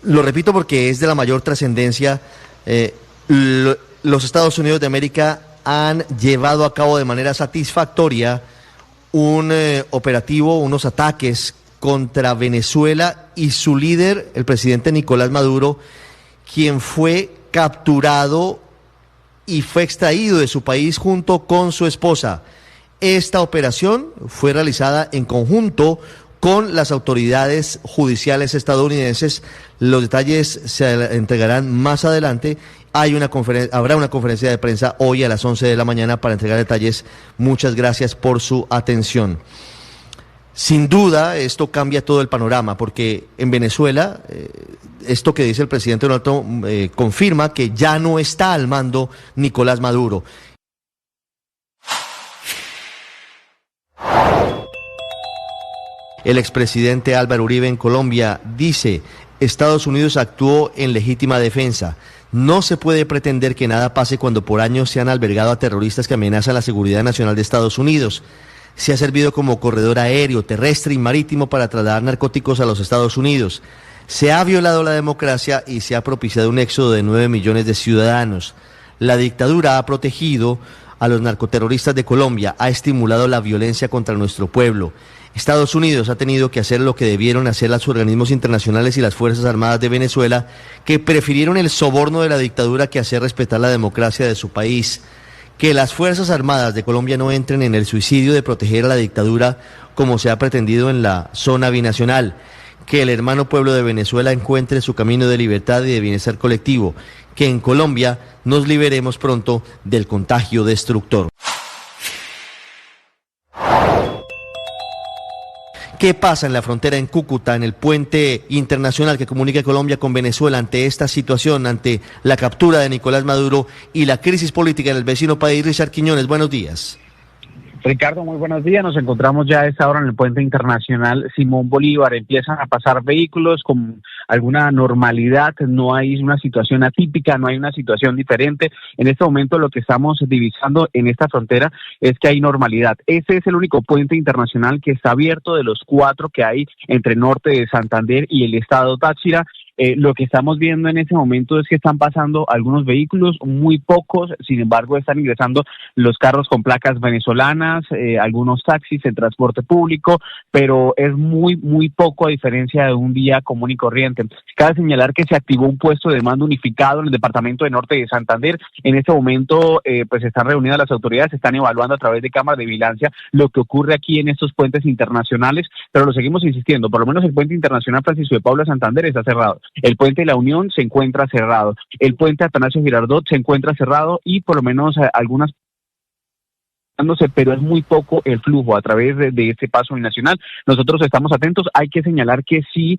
Lo repito porque es de la mayor trascendencia. Los Estados Unidos de América han llevado a cabo de manera satisfactoria un operativo, unos ataques contra Venezuela y su líder, el presidente Nicolás Maduro, quien fue capturado y fue extraído de su país junto con su esposa. Esta operación fue realizada en conjunto con las autoridades judiciales estadounidenses. Los detalles se entregarán más adelante. Habrá una conferencia de prensa hoy a las 11 de la mañana para entregar detalles. Muchas gracias por su atención. Sin duda, esto cambia todo el panorama, porque en Venezuela, esto que dice el presidente Donald Trump confirma que ya no está al mando Nicolás Maduro. El expresidente Álvaro Uribe en Colombia dice: Estados Unidos actuó en legítima defensa. No se puede pretender que nada pase cuando por años se han albergado a terroristas que amenazan la seguridad nacional de Estados Unidos. Se ha servido como corredor aéreo, terrestre y marítimo para trasladar narcóticos a los Estados Unidos. Se ha violado la democracia y se ha propiciado un éxodo de 9 millones de ciudadanos. La dictadura ha protegido a los narcoterroristas de Colombia, ha estimulado la violencia contra nuestro pueblo. Estados Unidos ha tenido que hacer lo que debieron hacer los organismos internacionales y las Fuerzas Armadas de Venezuela, que prefirieron el soborno de la dictadura que hacer respetar la democracia de su país. Que las Fuerzas Armadas de Colombia no entren en el suicidio de proteger a la dictadura como se ha pretendido en la zona binacional. Que el hermano pueblo de Venezuela encuentre su camino de libertad y de bienestar colectivo. Que en Colombia nos liberemos pronto del contagio destructor. ¿Qué pasa en la frontera en Cúcuta, en el puente internacional que comunica Colombia con Venezuela ante esta situación, ante la captura de Nicolás Maduro y la crisis política en el vecino país? Richard Quiñones, buenos días. Ricardo, muy buenos días. Nos encontramos ya a esta hora en el puente internacional Simón Bolívar. Empiezan a pasar vehículos con alguna normalidad, no hay una situación atípica, no hay una situación diferente. En este momento lo que estamos divisando en esta frontera es que hay normalidad. Ese es el único puente internacional que está abierto de los 4 que hay entre norte de Santander y el estado Táchira. Lo que estamos viendo en ese momento es que están pasando algunos vehículos, muy pocos, sin embargo están ingresando los carros con placas venezolanas, algunos taxis, el transporte público, pero es muy poco a diferencia de un día común y corriente. Cabe señalar que se activó un puesto de mando unificado en el departamento de Norte de Santander. En este momento pues están reunidas las autoridades, están evaluando a través de cámaras de vigilancia lo que ocurre aquí en estos puentes internacionales, pero lo seguimos insistiendo, por lo menos el puente internacional Francisco de Paula Santander está cerrado. El puente de la Unión se encuentra cerrado, el puente Atanasio Girardot se encuentra cerrado y por lo menos algunas, pero es muy poco el flujo a través de este paso binacional. Nosotros estamos atentos. Hay que señalar que sí,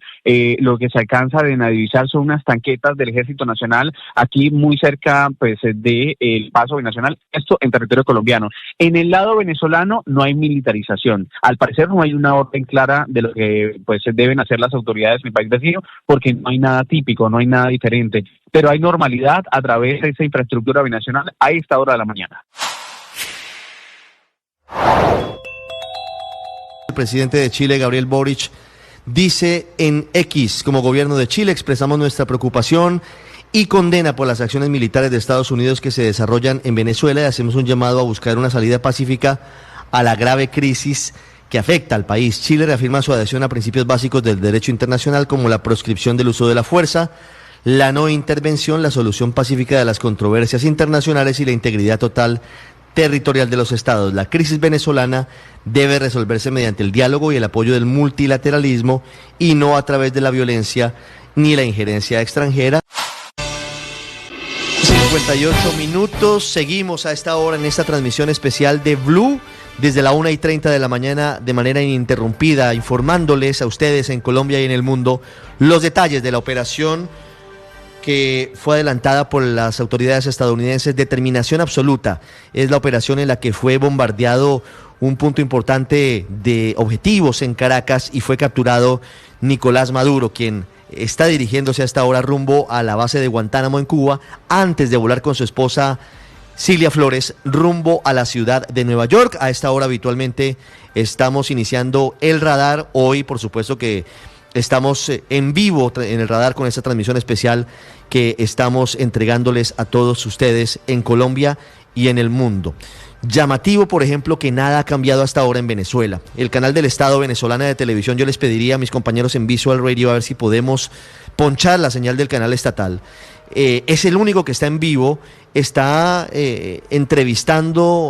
lo que se alcanza de divisar son unas tanquetas del Ejército Nacional aquí muy cerca pues de el paso binacional, esto en territorio colombiano. En el lado venezolano no hay militarización. Al parecer no hay una orden clara de lo que pues deben hacer las autoridades en el país vecino, porque no hay nada típico, no hay nada diferente, pero hay normalidad a través de esa infraestructura binacional a esta hora de la mañana. El presidente de Chile, Gabriel Boric, dice en X: como gobierno de Chile expresamos nuestra preocupación y condena por las acciones militares de Estados Unidos que se desarrollan en Venezuela y hacemos un llamado a buscar una salida pacífica a la grave crisis que afecta al país. Chile reafirma su adhesión a principios básicos del derecho internacional como la proscripción del uso de la fuerza, la no intervención, la solución pacífica de las controversias internacionales y la integridad total territorial de los estados. La crisis venezolana debe resolverse mediante el diálogo y el apoyo del multilateralismo y no a través de la violencia ni la injerencia extranjera. 58 minutos, seguimos a esta hora en esta transmisión especial de Blue desde la 1:30 de la mañana de manera ininterrumpida, informándoles a ustedes en Colombia y en el mundo los detalles de la operación que fue adelantada por las autoridades estadounidenses. Determinación absoluta es la operación en la que fue bombardeado un punto importante de objetivos en Caracas y fue capturado Nicolás Maduro, quien está dirigiéndose a esta hora rumbo a la base de Guantánamo en Cuba, antes de volar con su esposa Cilia Flores rumbo a la ciudad de Nueva York. A esta hora habitualmente estamos iniciando el radar. Hoy, por supuesto que estamos en vivo en el radar con esta transmisión especial que estamos entregándoles a todos ustedes en Colombia y en el mundo. Llamativo, por ejemplo, que nada ha cambiado hasta ahora en Venezuela. El canal del Estado venezolana de televisión, yo les pediría a mis compañeros en Visual Radio a ver si podemos ponchar la señal del canal estatal. Es el único que está en vivo, está entrevistando